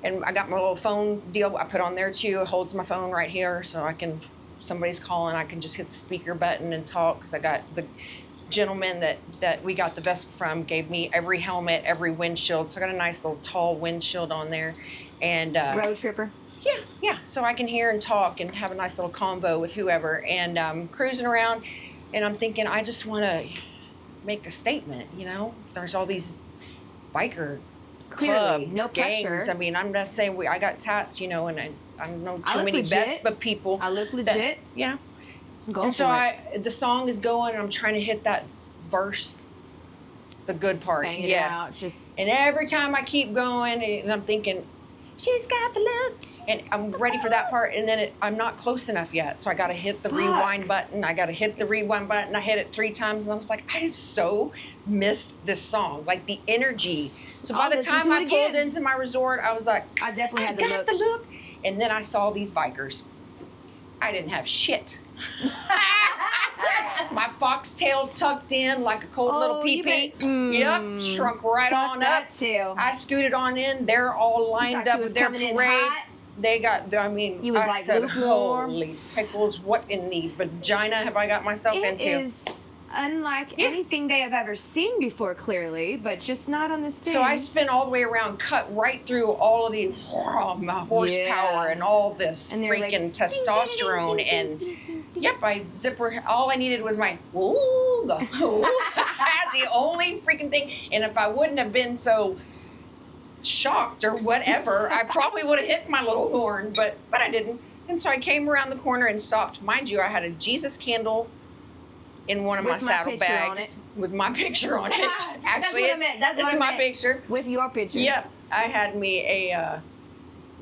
Speaker 3: I got my little phone deal I put on there too. It holds my phone right here, so I can. Somebody's calling, I can just hit the speaker button and talk. Because I got the gentleman that we got the Vespa from gave me every helmet, every windshield. So I got a nice little tall windshield on there, and
Speaker 2: Road tripper.
Speaker 3: yeah. So I can hear and talk and have a nice little convo with whoever, and cruising around. And I'm thinking, I just want to make a statement, There's all these biker
Speaker 2: Clearly,
Speaker 3: club
Speaker 2: no
Speaker 3: gangs.
Speaker 2: pressure.
Speaker 3: I mean, I'm not saying I got tats, and I don't know
Speaker 2: I
Speaker 3: too
Speaker 2: look
Speaker 3: many
Speaker 2: legit.
Speaker 3: Vespa people.
Speaker 2: I look
Speaker 3: that-
Speaker 2: legit.
Speaker 3: yeah.
Speaker 2: Go
Speaker 3: And
Speaker 2: for
Speaker 3: so
Speaker 2: it.
Speaker 3: the song is going, and I'm trying to hit that verse, the good part.
Speaker 2: Bang it
Speaker 3: yes.
Speaker 2: out. Just
Speaker 3: And every time I keep going, and I'm thinking, she's got the look, and I'm ready for that part, and then I'm not close enough yet, so I got to hit the
Speaker 2: Fuck.
Speaker 3: rewind button. I got to hit the rewind button. I hit it 3 times, and I was like, I have so missed this song, like the energy. So by
Speaker 2: I'll
Speaker 3: the
Speaker 2: listen
Speaker 3: time
Speaker 2: to it
Speaker 3: I pulled
Speaker 2: again.
Speaker 3: into my resort, I was like,
Speaker 2: I definitely had the
Speaker 3: got
Speaker 2: look.
Speaker 3: the look. And then I saw these bikers. I didn't have shit. My foxtail tucked in like a cold little
Speaker 2: you
Speaker 3: pee-pee.
Speaker 2: bet.
Speaker 3: Yep, shrunk right
Speaker 2: Tuck
Speaker 3: on
Speaker 2: that
Speaker 3: up.
Speaker 2: too.
Speaker 3: I scooted on in. They're all lined
Speaker 2: Thought you
Speaker 3: up
Speaker 2: was
Speaker 3: with their
Speaker 2: coming in
Speaker 3: parade.
Speaker 2: hot.
Speaker 3: They got, I mean,
Speaker 2: You was
Speaker 3: I
Speaker 2: like
Speaker 3: said,
Speaker 2: lukewarm.
Speaker 3: holy pickles, what in the vagina have I got myself
Speaker 2: It
Speaker 3: into?
Speaker 2: is unlike
Speaker 3: Yeah.
Speaker 2: anything they have ever seen before, clearly, but just not on the same.
Speaker 3: So I spin all the way around, cut right through all of the my horsepower
Speaker 2: Yeah.
Speaker 3: and all this
Speaker 2: And they're like,
Speaker 3: freaking
Speaker 2: ding, ding, ding,
Speaker 3: testosterone
Speaker 2: ding, ding,
Speaker 3: and
Speaker 2: ding, ding, ding.
Speaker 3: yep, I zipper. All I needed was my ooh, the ooh. That's the only freaking thing. And if I wouldn't have been so shocked or whatever, I probably would have hit my little horn, but I didn't. And so I came around the corner and stopped. Mind you, I had a Jesus candle in one of
Speaker 2: With
Speaker 3: my
Speaker 2: my
Speaker 3: saddlebags
Speaker 2: picture
Speaker 3: with my picture on it. Actually,
Speaker 2: what I meant. That's
Speaker 3: it's
Speaker 2: what I
Speaker 3: my
Speaker 2: meant.
Speaker 3: picture.
Speaker 2: With your picture.
Speaker 3: Yep, I had me a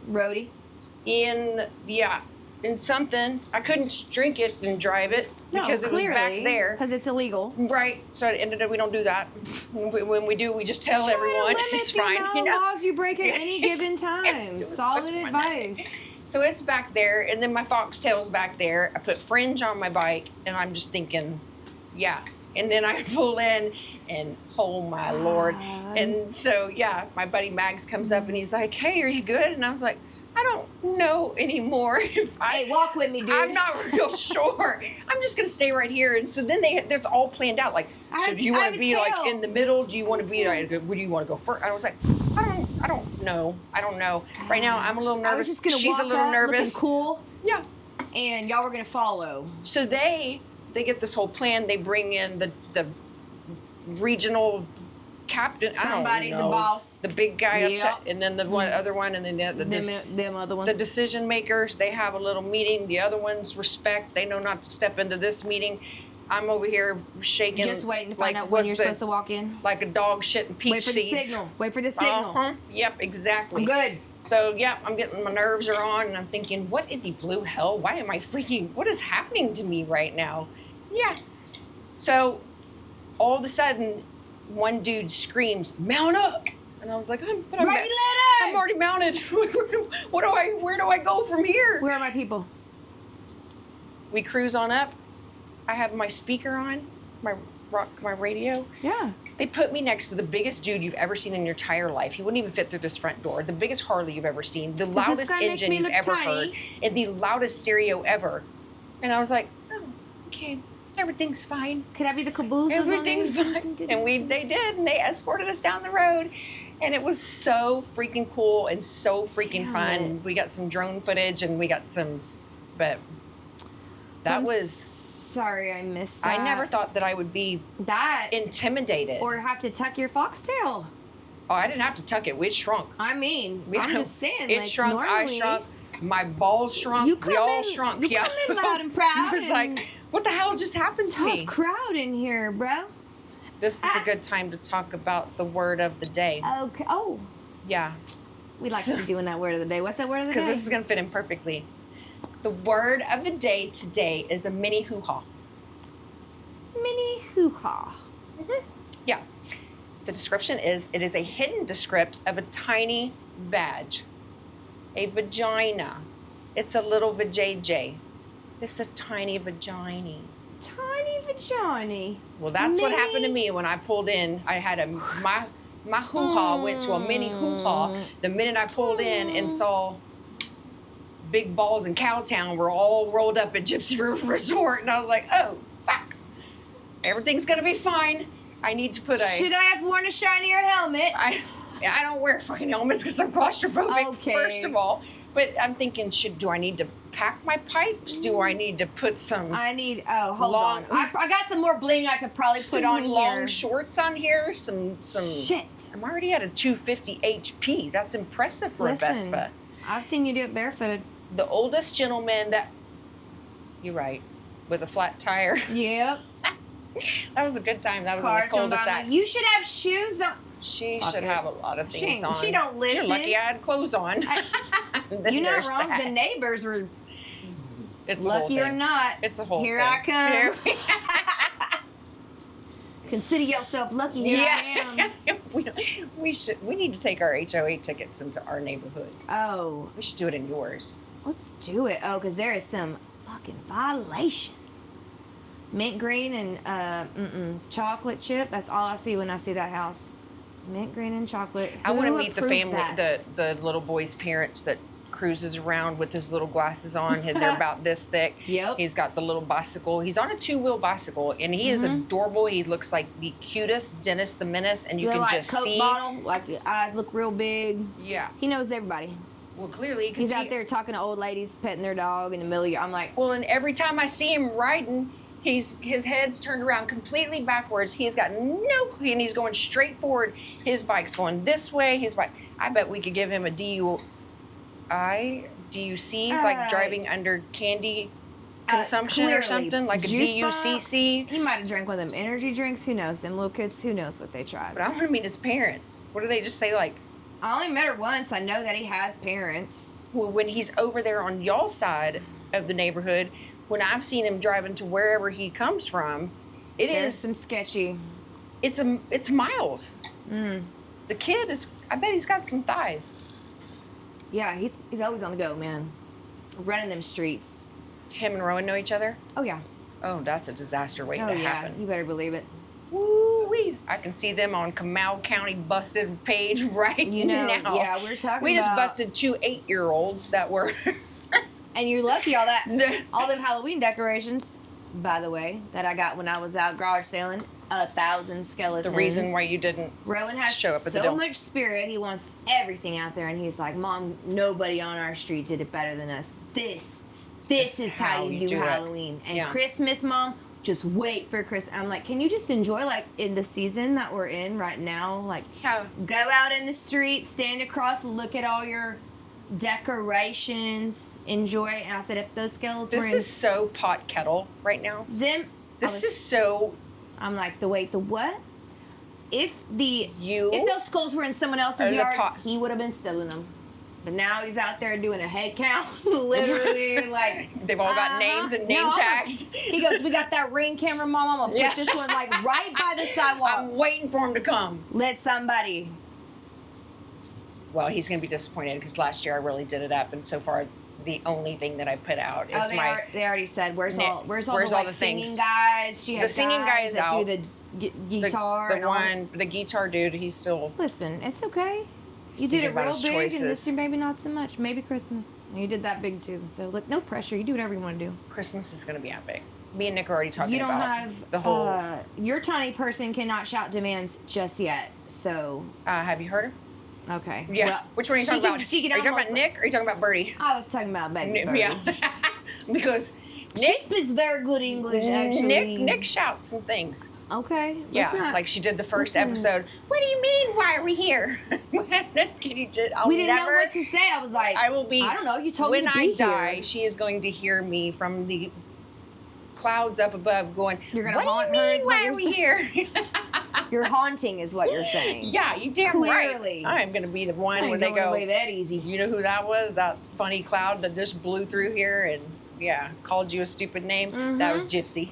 Speaker 2: Roadie.
Speaker 3: in something. I couldn't drink it and drive it because it was back there.
Speaker 2: Because it's illegal.
Speaker 3: Right. So it ended up we don't do that. When we do, we just tell
Speaker 2: Try
Speaker 3: everyone
Speaker 2: to limit
Speaker 3: it's
Speaker 2: the
Speaker 3: fine.
Speaker 2: amount of laws you break at any given time.
Speaker 3: It was
Speaker 2: Solid
Speaker 3: just one
Speaker 2: advice.
Speaker 3: So it's back there, and then my foxtail's back there. I put fringe on my bike, and I'm just thinking, yeah. And then I pull in, and oh my lord. And so my buddy Mags comes up, and he's like, "Hey, are you good?" And I was like, I don't know anymore if
Speaker 2: Hey, walk with me, dude.
Speaker 3: I'm not real sure. I'm just gonna stay right here. And so then that's all planned out. Like, so do you
Speaker 2: I
Speaker 3: want
Speaker 2: have
Speaker 3: to
Speaker 2: a
Speaker 3: be like
Speaker 2: tail.
Speaker 3: in the middle? Do you want to be like? Where do you want to go first? I was like, I don't know. I don't know. Right now, I'm a little nervous.
Speaker 2: I was just gonna
Speaker 3: She's
Speaker 2: walk
Speaker 3: a little
Speaker 2: up
Speaker 3: nervous.
Speaker 2: looking cool,
Speaker 3: Yeah.
Speaker 2: and y'all were gonna follow.
Speaker 3: So they get this whole plan. They bring in the regional captain.
Speaker 2: Somebody,
Speaker 3: I don't
Speaker 2: the
Speaker 3: know,
Speaker 2: boss.
Speaker 3: the big guy
Speaker 2: Yep.
Speaker 3: up there, and then the other one, and then
Speaker 2: Them other ones.
Speaker 3: the decision makers. They have a little meeting. The other ones respect. They know not to step into this meeting. I'm over here shaking.
Speaker 2: Just waiting to find
Speaker 3: like,
Speaker 2: out when
Speaker 3: what's
Speaker 2: you're supposed to walk in.
Speaker 3: like a dog shitting peach
Speaker 2: Wait for the
Speaker 3: seeds.
Speaker 2: signal. Wait for the signal.
Speaker 3: Uh-huh. Yep, exactly.
Speaker 2: I'm good.
Speaker 3: So, I'm getting, my nerves are on, and I'm thinking, what in the blue hell? Why am I freaking, what is happening to me right now? Yeah. So, all of a sudden, one dude screams, "Mount up!" And I was like, I'm already mounted. Where do I go from here?
Speaker 2: Where are my people?
Speaker 3: We cruise on up. I have my speaker on, my radio.
Speaker 2: Yeah.
Speaker 3: They put me next to the biggest dude you've ever seen in your entire life. He wouldn't even fit through this front door. The biggest Harley you've ever seen. The loudest
Speaker 2: guy make
Speaker 3: engine
Speaker 2: me
Speaker 3: you've
Speaker 2: look
Speaker 3: ever
Speaker 2: tiny?
Speaker 3: heard. And the loudest stereo ever. And I was like, oh, okay, everything's fine.
Speaker 2: Could I be the cabooses
Speaker 3: Everything's
Speaker 2: on there?
Speaker 3: fine. And they did, and they escorted us down the road. And it was so freaking cool and so freaking
Speaker 2: Damn
Speaker 3: fun.
Speaker 2: it.
Speaker 3: We got some drone footage and we got some, but that
Speaker 2: I'm
Speaker 3: was,
Speaker 2: sorry I missed that.
Speaker 3: I never thought that I would be
Speaker 2: that.
Speaker 3: intimidated.
Speaker 2: Or have to tuck your foxtail.
Speaker 3: Oh, I didn't have to tuck it. It shrunk.
Speaker 2: I mean, I'm just saying.
Speaker 3: It
Speaker 2: like,
Speaker 3: shrunk.
Speaker 2: Normally,
Speaker 3: I shrunk. My balls shrunk.
Speaker 2: You
Speaker 3: We
Speaker 2: come
Speaker 3: all
Speaker 2: in,
Speaker 3: shrunk.
Speaker 2: You
Speaker 3: Yeah.
Speaker 2: come in loud and proud.
Speaker 3: I was
Speaker 2: and
Speaker 3: like, what the hell just happened to
Speaker 2: tough
Speaker 3: me?
Speaker 2: crowd in here, bro.
Speaker 3: This is a good time to talk about the word of the day.
Speaker 2: Okay. Oh,
Speaker 3: Yeah.
Speaker 2: we like to be doing that word of the day. What's that word of the day?
Speaker 3: Because this is going to fit in perfectly. The word of the day today is a mini hoo-ha.
Speaker 2: Mini hoo-ha.
Speaker 3: Yeah. The description is, it is a hidden descript of a tiny vag. A vagina. It's a little vajayjay. It's a tiny vagina.
Speaker 2: Tiny vagina.
Speaker 3: Well, that's what
Speaker 2: Mini-
Speaker 3: happened to me when I pulled in. I had my hoo-ha went to a mini hoo-ha. The minute I pulled in and saw Big Balls in Cowtown were all rolled up at Gypsy River Resort, and I was like, oh, fuck. Everything's going to be fine. I need to put
Speaker 2: Should I have worn a shinier helmet?
Speaker 3: I don't wear fucking helmets because I'm claustrophobic,
Speaker 2: Okay.
Speaker 3: first of all. But I'm thinking, do I need to pack my pipes? Do I need to put some
Speaker 2: Hold
Speaker 3: long-
Speaker 2: on. I got some more bling I could probably put on
Speaker 3: long
Speaker 2: here.
Speaker 3: shorts on here? Some
Speaker 2: Shit.
Speaker 3: I'm already at a 250 HP. That's impressive for
Speaker 2: Listen,
Speaker 3: a Vespa.
Speaker 2: I've seen you do it barefooted.
Speaker 3: The oldest gentleman that you're right, with a flat tire.
Speaker 2: Yep.
Speaker 3: That was a good time. That was in
Speaker 2: Cars
Speaker 3: the
Speaker 2: going by.
Speaker 3: cul-de-sac.
Speaker 2: You should have shoes on.
Speaker 3: She
Speaker 2: Fuck
Speaker 3: should
Speaker 2: it.
Speaker 3: have a lot of things on.
Speaker 2: She don't listen.
Speaker 3: You're lucky I had clothes on. Then
Speaker 2: You're not
Speaker 3: there's
Speaker 2: wrong.
Speaker 3: that.
Speaker 2: The neighbors were
Speaker 3: It's a whole
Speaker 2: lucky or
Speaker 3: thing.
Speaker 2: not.
Speaker 3: It's a whole
Speaker 2: Here
Speaker 3: thing.
Speaker 2: I come. Consider yourself lucky. Here I am.
Speaker 3: we need to take our HOA tickets into our neighborhood.
Speaker 2: Oh,
Speaker 3: We should do it in yours.
Speaker 2: let's do it. Oh, because there is some fucking violations. Mint green and chocolate chip. That's all I see when I see that house. Mint green and chocolate.
Speaker 3: I want to
Speaker 2: Who
Speaker 3: meet the
Speaker 2: approved
Speaker 3: family,
Speaker 2: that?
Speaker 3: the little boy's parents that cruises around with his little glasses on. They're about this thick.
Speaker 2: Yep.
Speaker 3: He's got the little bicycle. He's on a 2-wheel bicycle, and he is adorable. He looks like the cutest Dennis the Menace, and you
Speaker 2: They're
Speaker 3: can
Speaker 2: like
Speaker 3: just
Speaker 2: Coke
Speaker 3: see.
Speaker 2: bottle, like your eyes look real big.
Speaker 3: Yeah.
Speaker 2: He knows everybody.
Speaker 3: Well, clearly, because
Speaker 2: He's out there talking to old ladies, petting their dog in the middle of I'm like,
Speaker 3: Well, and every time I see him riding, his head's turned around completely backwards. He's got no clue, and he's going straight forward. His bike's going this way. His bike. I bet we could give him a DUC, like driving under candy consumption or
Speaker 2: clearly,
Speaker 3: something, like a
Speaker 2: juice box.
Speaker 3: DUCC.
Speaker 2: He might have drank one of them energy drinks. Who knows? Them little kids, who knows what they tried.
Speaker 3: But I want to meet his parents. What do they just say? Like,
Speaker 2: I only met her once. I know that he has parents.
Speaker 3: well, when he's over there on y'all's side of the neighborhood, when I've seen him driving to wherever he comes from,
Speaker 2: There's some sketchy.
Speaker 3: it's miles. The kid is. I bet he's got some thighs.
Speaker 2: Yeah, he's always on the go, man. Running them streets.
Speaker 3: Him and Rowan know each other.
Speaker 2: Oh yeah.
Speaker 3: Oh, that's a disaster waiting
Speaker 2: Oh
Speaker 3: to
Speaker 2: yeah.
Speaker 3: happen.
Speaker 2: You better believe it.
Speaker 3: Woo-wee. I can see them on Comal County busted page right
Speaker 2: You know,
Speaker 3: now.
Speaker 2: yeah, we're talking
Speaker 3: We just
Speaker 2: about-
Speaker 3: busted 2 8-year-olds that were.
Speaker 2: And you're lucky all them Halloween decorations, by the way, that I got when I was out garage sailing. 1,000 skeletons.
Speaker 3: The reason why you didn't
Speaker 2: Rowan has
Speaker 3: show up at the
Speaker 2: so
Speaker 3: dome.
Speaker 2: much spirit. He wants everything out there, and he's like, "Mom, nobody on our street did it better than us. This is how you do
Speaker 3: it."
Speaker 2: Halloween and
Speaker 3: Yeah.
Speaker 2: Christmas, Mom. Just wait for Christmas." I'm like, "Can you just enjoy like in the season that we're in right now? Like,
Speaker 3: Yeah.
Speaker 2: go out in the street, stand across, look at all your decorations, enjoy it." And I said, "If those skeletons were
Speaker 3: This
Speaker 2: in
Speaker 3: is so pot kettle right now.
Speaker 2: them,
Speaker 3: This is so.
Speaker 2: I'm like, the what? If
Speaker 3: You
Speaker 2: those skulls were in someone
Speaker 3: are
Speaker 2: else's
Speaker 3: the
Speaker 2: yard,
Speaker 3: pot-
Speaker 2: he would have been stealing them. But now he's out there doing a head count, literally like
Speaker 3: They've all got names and name
Speaker 2: No, I'm
Speaker 3: tags.
Speaker 2: he goes, "We got that Ring camera, Mom. I'm gonna put
Speaker 3: Yeah.
Speaker 2: this one like right by the sidewalk.
Speaker 3: I'm waiting for him to come.
Speaker 2: Let somebody."
Speaker 3: Well, he's going to be disappointed because last year I really did it up, and so far the only thing that I put out is
Speaker 2: Oh,
Speaker 3: my.
Speaker 2: they already said where's all
Speaker 3: Where's
Speaker 2: the,
Speaker 3: all
Speaker 2: like,
Speaker 3: the
Speaker 2: singing
Speaker 3: things?
Speaker 2: guys. She has
Speaker 3: The singing guy is
Speaker 2: that
Speaker 3: out.
Speaker 2: do the guitar
Speaker 3: the
Speaker 2: and all that.
Speaker 3: one, the guitar dude, he's still.
Speaker 2: Listen, it's okay.
Speaker 3: He's
Speaker 2: You did
Speaker 3: thinking
Speaker 2: it
Speaker 3: about
Speaker 2: real
Speaker 3: his
Speaker 2: big,
Speaker 3: choices.
Speaker 2: and this year maybe not so much. Maybe Christmas. And you did that big too. So look, no pressure. You do whatever you want to do.
Speaker 3: Christmas is going to be epic. Me and Nick are already talking
Speaker 2: You don't
Speaker 3: about
Speaker 2: have
Speaker 3: the whole.
Speaker 2: your tiny person cannot shout demands just yet. So
Speaker 3: Have you heard her?
Speaker 2: okay.
Speaker 3: Yeah.
Speaker 2: Well,
Speaker 3: Which one are you
Speaker 2: she
Speaker 3: talking
Speaker 2: can-
Speaker 3: about?
Speaker 2: she can
Speaker 3: Are you talking about
Speaker 2: almost-
Speaker 3: Nick or are you talking about Birdie?
Speaker 2: I was talking about baby Birdie.
Speaker 3: Yeah. Because
Speaker 2: She
Speaker 3: Nick,
Speaker 2: speaks very good English, actually.
Speaker 3: Nick shouts some things.
Speaker 2: Okay.
Speaker 3: Yeah,
Speaker 2: let's not-
Speaker 3: like she did the first
Speaker 2: listen.
Speaker 3: episode. What do you mean? Why are we here? Can you just? I'll
Speaker 2: we didn't
Speaker 3: never,
Speaker 2: know what to say. I was like,
Speaker 3: I will be.
Speaker 2: I don't know. You told
Speaker 3: when
Speaker 2: me to
Speaker 3: I
Speaker 2: be
Speaker 3: die,
Speaker 2: here.
Speaker 3: she is going to hear me from the clouds up above, going.
Speaker 2: You're gonna
Speaker 3: what
Speaker 2: haunt
Speaker 3: do you
Speaker 2: her,
Speaker 3: mean?
Speaker 2: is what
Speaker 3: Why
Speaker 2: you're
Speaker 3: are we here?
Speaker 2: You're haunting, is what you're saying.
Speaker 3: Yeah, you damn
Speaker 2: Clearly.
Speaker 3: right. I'm going to be the one
Speaker 2: I ain't
Speaker 3: when they
Speaker 2: going
Speaker 3: go.
Speaker 2: away that easy.
Speaker 3: You know who that was? That funny cloud that just blew through here and called you a stupid name. That was Gypsy.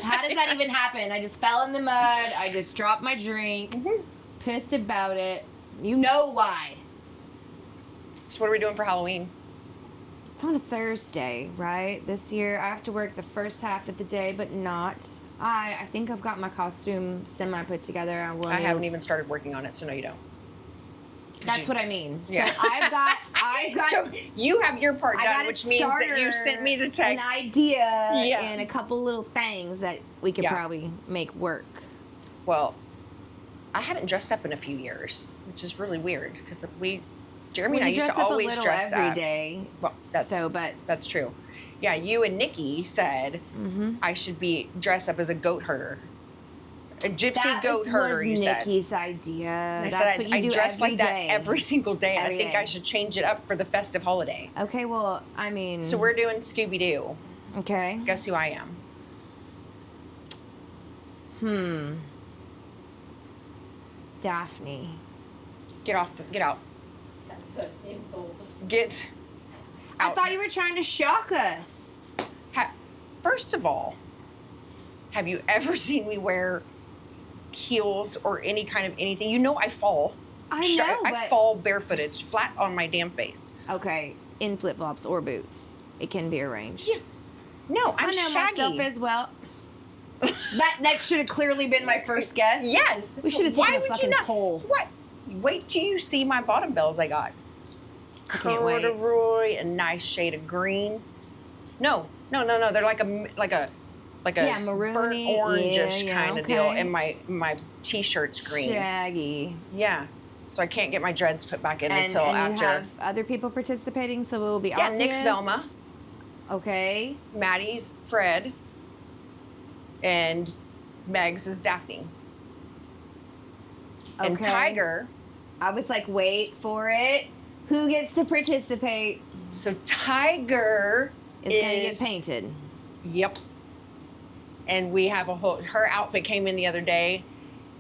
Speaker 2: How does that even happen? I just fell in the mud. I just dropped my drink. Pissed about it. You know why.
Speaker 3: So what are we doing for Halloween?
Speaker 2: It's on a Thursday, right? This year I have to work the first half of the day, but not. I think I've got my costume semi put together.
Speaker 3: I haven't even started working on it, so no, you don't.
Speaker 2: That's what I mean.
Speaker 3: Yeah.
Speaker 2: So I've got.
Speaker 3: So you have your part
Speaker 2: I
Speaker 3: done,
Speaker 2: got a
Speaker 3: which means that you sent me the text.
Speaker 2: an idea,
Speaker 3: Yeah.
Speaker 2: and a couple little things that we could
Speaker 3: Yeah.
Speaker 2: probably make work.
Speaker 3: Well, I haven't dressed up in a few years, which is really weird because Jeremy and I
Speaker 2: We
Speaker 3: used
Speaker 2: dress
Speaker 3: to
Speaker 2: up a
Speaker 3: always
Speaker 2: little
Speaker 3: dress
Speaker 2: every
Speaker 3: up.
Speaker 2: day.
Speaker 3: Well,
Speaker 2: but
Speaker 3: that's true. Yeah, you and Nikki said I should be dressed up as a goat herder. A gypsy goat herder, you said.
Speaker 2: That was Nikki's idea.
Speaker 3: I
Speaker 2: That's
Speaker 3: said
Speaker 2: what you
Speaker 3: I
Speaker 2: do
Speaker 3: dress
Speaker 2: every
Speaker 3: like
Speaker 2: day.
Speaker 3: that every single day, and
Speaker 2: Every
Speaker 3: I think
Speaker 2: day.
Speaker 3: I should change it up for the festive holiday.
Speaker 2: Okay, well, I mean...
Speaker 3: So we're doing Scooby-Doo.
Speaker 2: Okay.
Speaker 3: Guess who I am?
Speaker 2: Daphne.
Speaker 3: Get out.
Speaker 5: That's an insult.
Speaker 3: Get out.
Speaker 2: I thought you were trying to shock us.
Speaker 3: First of all, have you ever seen me wear heels or any kind of anything? You know I fall.
Speaker 2: I know,
Speaker 3: I
Speaker 2: but...
Speaker 3: fall barefooted, flat on my damn face.
Speaker 2: Okay, in flip-flops or boots. It can be arranged.
Speaker 3: Yeah. No, I'm
Speaker 2: I know
Speaker 3: shaggy.
Speaker 2: myself as well. That should have clearly been my first guess.
Speaker 3: Yes.
Speaker 2: We should have
Speaker 3: Why
Speaker 2: taken a
Speaker 3: would
Speaker 2: fucking
Speaker 3: you not?
Speaker 2: poll.
Speaker 3: What? Wait till you see my bottom bells I got.
Speaker 2: I can't wait.
Speaker 3: Corduroy, a nice shade of green. No. They're like a
Speaker 2: Yeah, maroony,
Speaker 3: burnt orangish
Speaker 2: yeah,
Speaker 3: kind of
Speaker 2: okay.
Speaker 3: deal, and my t-shirt's green.
Speaker 2: Shaggy.
Speaker 3: Yeah. So I can't get my dreads put back in
Speaker 2: And
Speaker 3: until after.
Speaker 2: you have other people participating, so it will be
Speaker 3: Yeah,
Speaker 2: obvious.
Speaker 3: Nick's Velma.
Speaker 2: Okay.
Speaker 3: Maddie's Fred, and Meg's is Daphne. And
Speaker 2: Okay.
Speaker 3: Tiger.
Speaker 2: I was like, wait for it. Who gets to participate
Speaker 3: So Tiger
Speaker 2: is going to get painted.
Speaker 3: Yep. And we have her outfit came in the other day.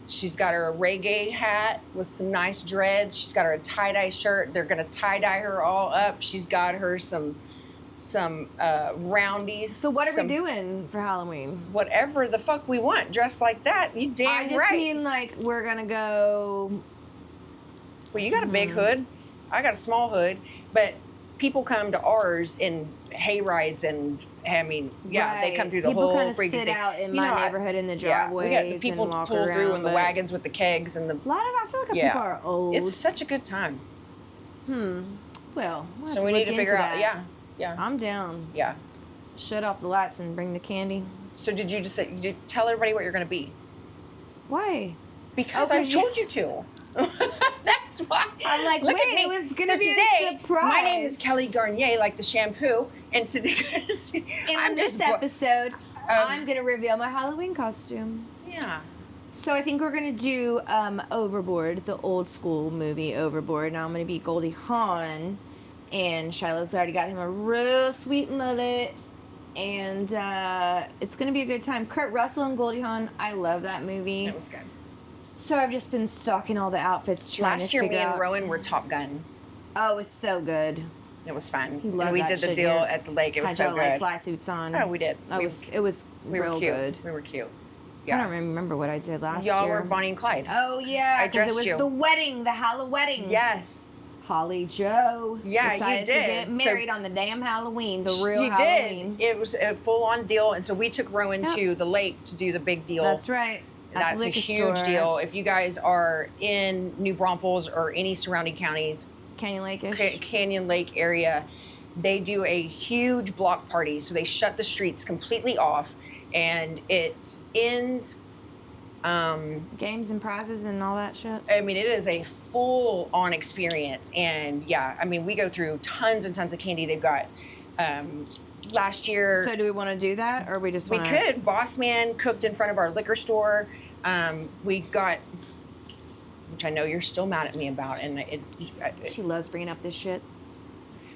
Speaker 3: She's got her a reggae hat with some nice dreads. She's got her a tie-dye shirt. They're going to tie-dye her all up. She's got her some roundies.
Speaker 2: So what are we doing for Halloween?
Speaker 3: Whatever the fuck we want, dressed like that. You damn
Speaker 2: I just
Speaker 3: right.
Speaker 2: mean like we're going to go...
Speaker 3: Well, you got a big hood. I got a small hood. But people come to ours in hayrides, and I mean, yeah, they come through the
Speaker 2: people
Speaker 3: whole
Speaker 2: kind of
Speaker 3: freaking
Speaker 2: sit
Speaker 3: thing.
Speaker 2: out in
Speaker 3: You
Speaker 2: my
Speaker 3: know,
Speaker 2: neighborhood in the
Speaker 3: Yeah, we got the
Speaker 2: driveways
Speaker 3: people
Speaker 2: and walk
Speaker 3: pull
Speaker 2: around.
Speaker 3: through in the
Speaker 2: but
Speaker 3: wagons with the kegs and the.
Speaker 2: A lot of I feel like
Speaker 3: Yeah.
Speaker 2: people are old.
Speaker 3: It's such a good time.
Speaker 2: Well, we'll have
Speaker 3: So
Speaker 2: to
Speaker 3: we need
Speaker 2: look
Speaker 3: to
Speaker 2: into
Speaker 3: figure out.
Speaker 2: that.
Speaker 3: Yeah.
Speaker 2: I'm down.
Speaker 3: Yeah.
Speaker 2: Shut off the lights and bring the candy.
Speaker 3: So did you just say, tell everybody what you're going to be?
Speaker 2: Why?
Speaker 3: Because
Speaker 2: Okay,
Speaker 3: I told you to. That's why.
Speaker 2: I'm like,
Speaker 3: Look at
Speaker 2: wait,
Speaker 3: me.
Speaker 2: it was gonna
Speaker 3: So
Speaker 2: be a
Speaker 3: today,
Speaker 2: surprise.
Speaker 3: My name is Kelly Garnier, like the shampoo, and today,
Speaker 2: And on this episode, I'm going to reveal my Halloween costume.
Speaker 3: Yeah.
Speaker 2: So I think we're going to do Overboard, the old school movie Overboard. Now I'm going to be Goldie Hawn. And Shiloh's already got him a real sweet mullet. And it's going to be a good time. Kurt Russell and Goldie Hawn, I love that movie.
Speaker 3: That was good.
Speaker 2: So I've just been stalking all the outfits, trying
Speaker 3: Last
Speaker 2: to
Speaker 3: year,
Speaker 2: figure
Speaker 3: me and
Speaker 2: out.
Speaker 3: Rowan were Top Gun.
Speaker 2: Oh, it was so good.
Speaker 3: It was fun.
Speaker 2: He loved
Speaker 3: And we
Speaker 2: that
Speaker 3: did the
Speaker 2: shit,
Speaker 3: deal
Speaker 2: yeah.
Speaker 3: at the lake. It was
Speaker 2: Had
Speaker 3: so
Speaker 2: y'all,
Speaker 3: good.
Speaker 2: like fly suits on.
Speaker 3: Oh, we did.
Speaker 2: It was
Speaker 3: We
Speaker 2: real
Speaker 3: were cute.
Speaker 2: good.
Speaker 3: We were cute.
Speaker 2: I
Speaker 3: Yeah.
Speaker 2: don't remember what I did last
Speaker 3: Y'all
Speaker 2: year.
Speaker 3: were Bonnie and Clyde.
Speaker 2: Oh yeah,
Speaker 3: I
Speaker 2: because it
Speaker 3: dressed
Speaker 2: was
Speaker 3: you.
Speaker 2: the wedding, the Halloween wedding.
Speaker 3: Yes.
Speaker 2: Holly Joe
Speaker 3: Yeah, you
Speaker 2: decided to
Speaker 3: did.
Speaker 2: get
Speaker 3: So-
Speaker 2: married on the damn Halloween, the real
Speaker 3: She
Speaker 2: Halloween.
Speaker 3: did. It was a full-on deal, and so we took Rowan
Speaker 2: Yep.
Speaker 3: to the lake to do the big deal.
Speaker 2: That's right. At the
Speaker 3: That's a
Speaker 2: liquor
Speaker 3: huge
Speaker 2: store.
Speaker 3: deal. If you guys are in New Braunfels or any surrounding counties,
Speaker 2: Canyon Lake-ish.
Speaker 3: Canyon Lake area, they do a huge block party. So they shut the streets completely off, and it ends.
Speaker 2: Games and prizes and all that shit.
Speaker 3: I mean, it is a full-on experience, and yeah, I mean, we go through tons and tons of candy. They've got last year.
Speaker 2: So do we want to do that, or we just
Speaker 3: We
Speaker 2: want
Speaker 3: could. Boss Man cooked in front of our liquor store. We got, which I know you're still mad at me about, and
Speaker 2: She loves bringing up this shit.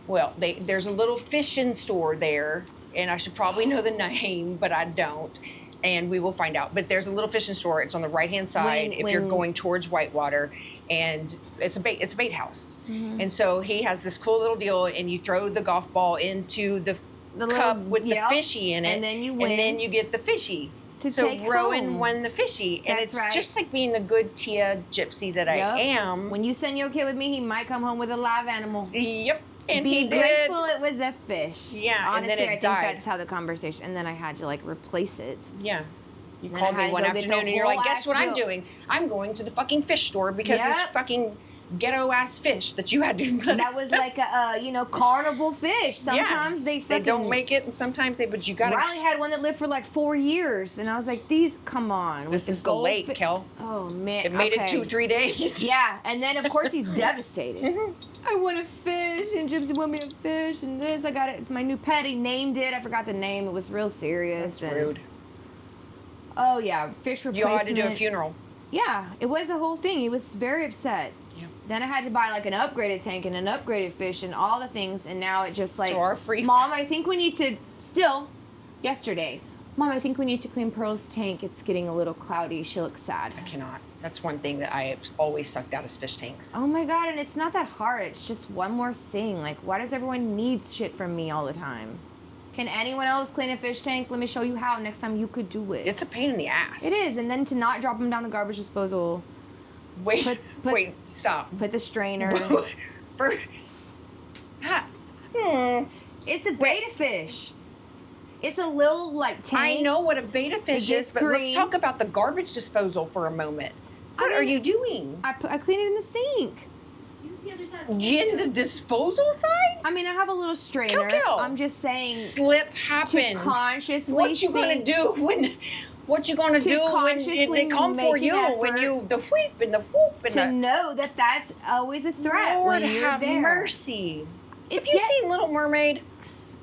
Speaker 3: well, there's a little fishing store there, and I should probably know the name, but I don't. And we will find out. But there's a little fishing store. It's on the right-hand side if you're going towards Whitewater, and it's a bait house.
Speaker 2: Mm-hmm.
Speaker 3: And so he has this cool little deal, and you throw the golf ball into the cup
Speaker 2: little-
Speaker 3: with
Speaker 2: yep.
Speaker 3: the fishy in it,
Speaker 2: And then you win.
Speaker 3: and then you get the fishy.
Speaker 2: To
Speaker 3: So
Speaker 2: take
Speaker 3: Rowan
Speaker 2: home.
Speaker 3: won the fishy, and
Speaker 2: That's
Speaker 3: it's
Speaker 2: right.
Speaker 3: just like being the good Tia gypsy that I
Speaker 2: Yep.
Speaker 3: am.
Speaker 2: When you send your kid with me, he might come home with a live animal.
Speaker 3: Yep, and
Speaker 2: Be
Speaker 3: he did.
Speaker 2: grateful it was a fish.
Speaker 3: Yeah, and
Speaker 2: honestly,
Speaker 3: then it
Speaker 2: I think
Speaker 3: died.
Speaker 2: that's how the conversation. And then I had to like replace it.
Speaker 3: Yeah. You
Speaker 2: Then
Speaker 3: called
Speaker 2: I
Speaker 3: me
Speaker 2: had to
Speaker 3: one
Speaker 2: go get the
Speaker 3: afternoon and you're like,
Speaker 2: whole
Speaker 3: guess
Speaker 2: ass
Speaker 3: what I'm
Speaker 2: meal."
Speaker 3: doing? I'm going to the fucking fish store because this
Speaker 2: Yep.
Speaker 3: fucking ghetto ass fish that you had to.
Speaker 2: That was like a carnival fish. Sometimes they fucking
Speaker 3: don't make it, and sometimes they. But you gotta.
Speaker 2: Riley had one that lived for like 4 years, and I was like, "These, come on."
Speaker 3: This
Speaker 2: with
Speaker 3: is the lake, Kel.
Speaker 2: Oh man,
Speaker 3: It made
Speaker 2: okay.
Speaker 3: it 2-3 days.
Speaker 2: Yeah, and then of course he's devastated. I want a fish, and Gypsy want me a fish, and this. I got it. My new pet, he named it. I forgot the name. It was real serious.
Speaker 3: That's rude.
Speaker 2: Oh, yeah. Fish
Speaker 3: You
Speaker 2: replacement.
Speaker 3: all had to do a funeral.
Speaker 2: Yeah, it was a whole thing. He was very upset.
Speaker 3: Yeah.
Speaker 2: Then I had to buy like an upgraded tank and an upgraded fish and all the things, and now it just like.
Speaker 3: So our free.
Speaker 2: Mom, I think we need to yesterday. Mom, I think we need to clean Pearl's tank. It's getting a little cloudy. She looks sad.
Speaker 3: I cannot. That's one thing that I have always sucked out is fish tanks.
Speaker 2: Oh my God, and it's not that hard. It's just one more thing. Like, why does everyone need shit from me all the time? Can anyone else clean a fish tank? Let me show you how next time you could do it.
Speaker 3: It's a pain in the ass.
Speaker 2: It is, and then to not drop them down the garbage disposal.
Speaker 3: Wait, wait, stop.
Speaker 2: Put the strainer.
Speaker 3: For.
Speaker 2: It's a betta fish. It's a little like tank.
Speaker 3: I know what a betta fish is, but let's talk about the garbage disposal for a moment. What are you doing?
Speaker 2: I clean it in the sink.
Speaker 5: Use the other side.
Speaker 3: In the disposal side?
Speaker 2: I mean, I have a little strainer.
Speaker 3: Kel.
Speaker 2: I'm just saying.
Speaker 3: Slip happens.
Speaker 2: To consciously
Speaker 3: What you gonna do when? What you gonna do when they come for you? When you the whip and the whoop and
Speaker 2: to know that that's always a threat
Speaker 3: Lord
Speaker 2: when you're
Speaker 3: have
Speaker 2: there.
Speaker 3: mercy.
Speaker 2: It's
Speaker 3: Have you
Speaker 2: yet,
Speaker 3: seen Little Mermaid?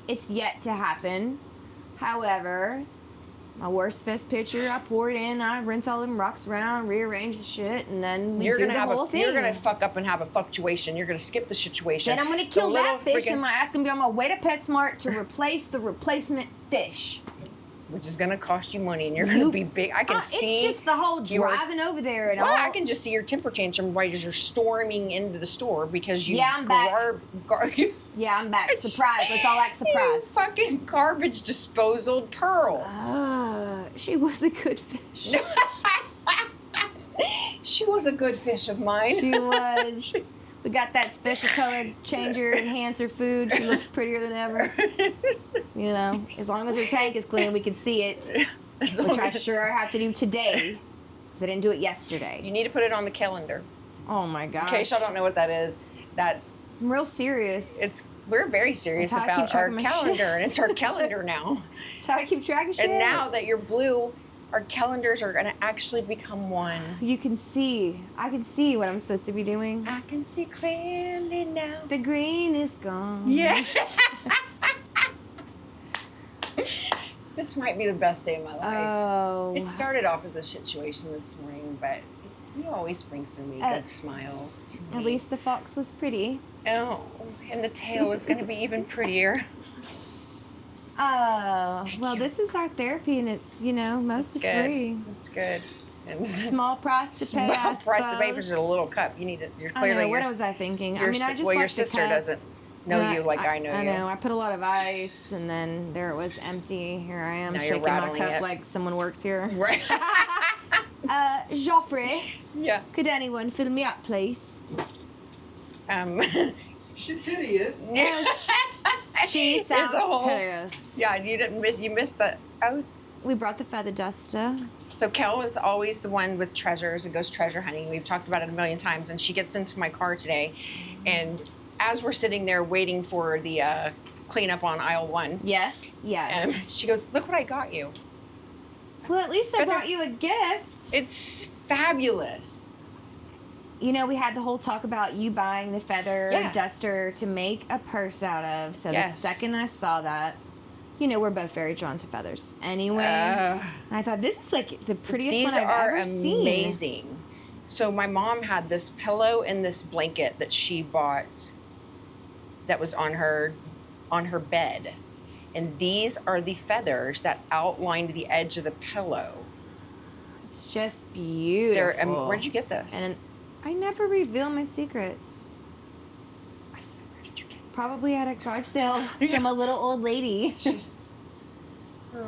Speaker 2: It's yet to happen. However, my worst fest picture, I pour it in, I rinse all them rocks around, rearrange the shit, and then we do the whole thing.
Speaker 3: You're gonna fuck up and have a fluctuation. You're gonna skip the situation.
Speaker 2: Then I'm gonna kill that fish, and my ass gonna be on my way to PetSmart to replace the replacement fish.
Speaker 3: Which is gonna cost you money, and you're gonna be big. I can see.
Speaker 2: It's just the whole driving over there and all.
Speaker 3: I can just see your temper tantrum while you're storming into the store because you.
Speaker 2: Yeah, I'm back. Yeah, I'm back. Surprise! Let's all act surprised.
Speaker 3: You fucking garbage disposal Pearl.
Speaker 2: She was a good fish.
Speaker 3: She was a good fish of mine.
Speaker 2: She was. We got that special colored changer enhancer food. She looks prettier than ever. You know, as long as her tank is clean, we can see it. Which I sure have to do today, because I didn't do it yesterday.
Speaker 3: You need to put it on the calendar.
Speaker 2: Oh my gosh.
Speaker 3: In case y'all don't know what that is, that's.
Speaker 2: I'm real serious.
Speaker 3: We're very serious about our calendar, and it's our calendar now.
Speaker 2: That's how I keep track of shit.
Speaker 3: And now that you're blue, our calendars are going to actually become one.
Speaker 2: You can see. I can see what I'm supposed to be doing.
Speaker 3: I can see clearly now.
Speaker 2: The green is gone.
Speaker 3: Yeah. This might be the best day of my life.
Speaker 2: Oh.
Speaker 3: It started off as a situation this morning, but you always bring so many good smiles to me.
Speaker 2: At least the fox was pretty.
Speaker 3: Oh, and the tail is going to be even prettier.
Speaker 2: Oh, well, this is our therapy, and it's, mostly free.
Speaker 3: It's good. And
Speaker 2: small price to pay,
Speaker 3: small price to pay for a little cup. You need it. You're clearly.
Speaker 2: I know. What was I thinking? I just
Speaker 3: well,
Speaker 2: like
Speaker 3: your sister doesn't know you like I know you.
Speaker 2: I know. I put a lot of ice, and then there it was empty. Here I am
Speaker 3: now
Speaker 2: shaking my cup like someone works here.
Speaker 3: Right.
Speaker 2: Joffrey.
Speaker 3: Yeah.
Speaker 2: Could anyone fill me up, please?
Speaker 4: She tedious.
Speaker 2: She sounds hideous.
Speaker 3: Yeah, you missed the. Oh.
Speaker 2: We brought the feather duster.
Speaker 3: So Kel is always the one with treasures and goes treasure hunting. We've talked about it a million times, and she gets into my car today, and as we're sitting there waiting for the cleanup on aisle 1.
Speaker 2: Yes.
Speaker 3: She goes, "Look what I got you."
Speaker 2: Well, at least I brought you a gift.
Speaker 3: It's fabulous.
Speaker 2: We had the whole talk about you buying the feather duster to make a purse out of. So the second I saw that, we're both very drawn to feathers. Anyway, I thought this is like the prettiest one I've ever seen.
Speaker 3: These are amazing. So my mom had this pillow and this blanket that she bought that was on her bed. And these are the feathers that outlined the edge of the pillow.
Speaker 2: It's just beautiful.
Speaker 3: Where'd you get this?
Speaker 2: And I never reveal my secrets.
Speaker 3: I said, where did you get this?
Speaker 2: Probably at a garage sale from a little old lady.
Speaker 3: She's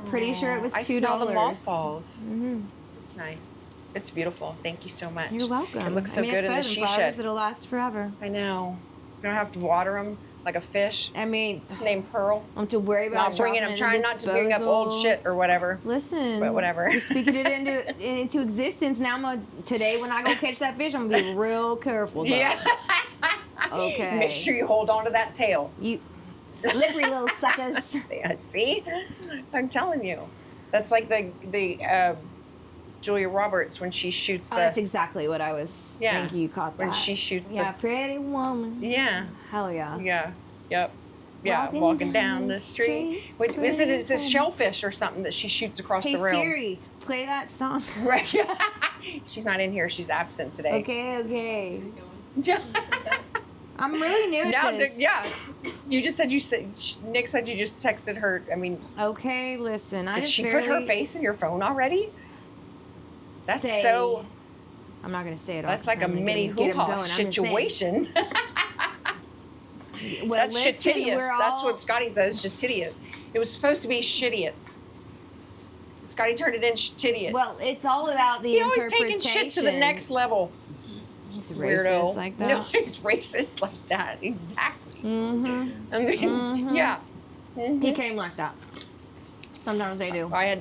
Speaker 2: pretty sure it was $2.
Speaker 3: I smell the mothballs. Mm-hmm. It's nice. It's beautiful. Thank you so much.
Speaker 2: You're welcome.
Speaker 3: It looks so good in the she
Speaker 2: flowers
Speaker 3: shed.
Speaker 2: It'll last forever.
Speaker 3: I know. You don't have to water them like a fish.
Speaker 2: Named
Speaker 3: Pearl.
Speaker 2: I don't have to worry about
Speaker 3: I'm trying not to bring up old shit or whatever.
Speaker 2: Listen,
Speaker 3: but whatever.
Speaker 2: You're speaking it into existence. Now today when I go catch that fish, I'm gonna be real careful. Though. Yeah. Okay.
Speaker 3: Make sure you hold on to that tail.
Speaker 2: You slippery little suckers.
Speaker 3: Yeah, see, I'm telling you, that's like the Julia Roberts when she shoots
Speaker 2: Oh,
Speaker 3: the.
Speaker 2: that's exactly what I was thinking. You caught that.
Speaker 3: When she shoots
Speaker 2: Yeah, pretty woman.
Speaker 3: Yeah.
Speaker 2: Hell yeah.
Speaker 3: Yeah. Yep. Yeah. Walking down the street. Wait, is it? It's a shellfish or something that she shoots across
Speaker 2: Hey
Speaker 3: the rail.
Speaker 2: Siri, play that song.
Speaker 3: Right. She's not in here. She's absent today.
Speaker 2: Okay.
Speaker 3: Yeah.
Speaker 2: I'm really new at this.
Speaker 3: Yeah. You just said Nick said you just texted her. I mean,
Speaker 2: Okay, listen. I
Speaker 3: did
Speaker 2: just
Speaker 3: she put her
Speaker 2: barely
Speaker 3: face in your phone already? That's
Speaker 2: say-
Speaker 3: so.
Speaker 2: I'm not gonna say it all.
Speaker 3: That's like a mini hoo-ha situation.
Speaker 2: Well,
Speaker 3: That's
Speaker 2: listen,
Speaker 3: shittious.
Speaker 2: we're
Speaker 3: That's
Speaker 2: all-
Speaker 3: what Scotty says, shittious. It was supposed to be shittious. Scotty turned it in shittious.
Speaker 2: Well, it's all about the
Speaker 3: he always
Speaker 2: interpretation.
Speaker 3: taking shit to the next level.
Speaker 2: He's
Speaker 3: Weirdo.
Speaker 2: racist like that.
Speaker 3: No, he's racist like that. Exactly.
Speaker 2: Mm-hmm.
Speaker 3: I mean, yeah.
Speaker 2: He came like that. Sometimes they do.
Speaker 3: I had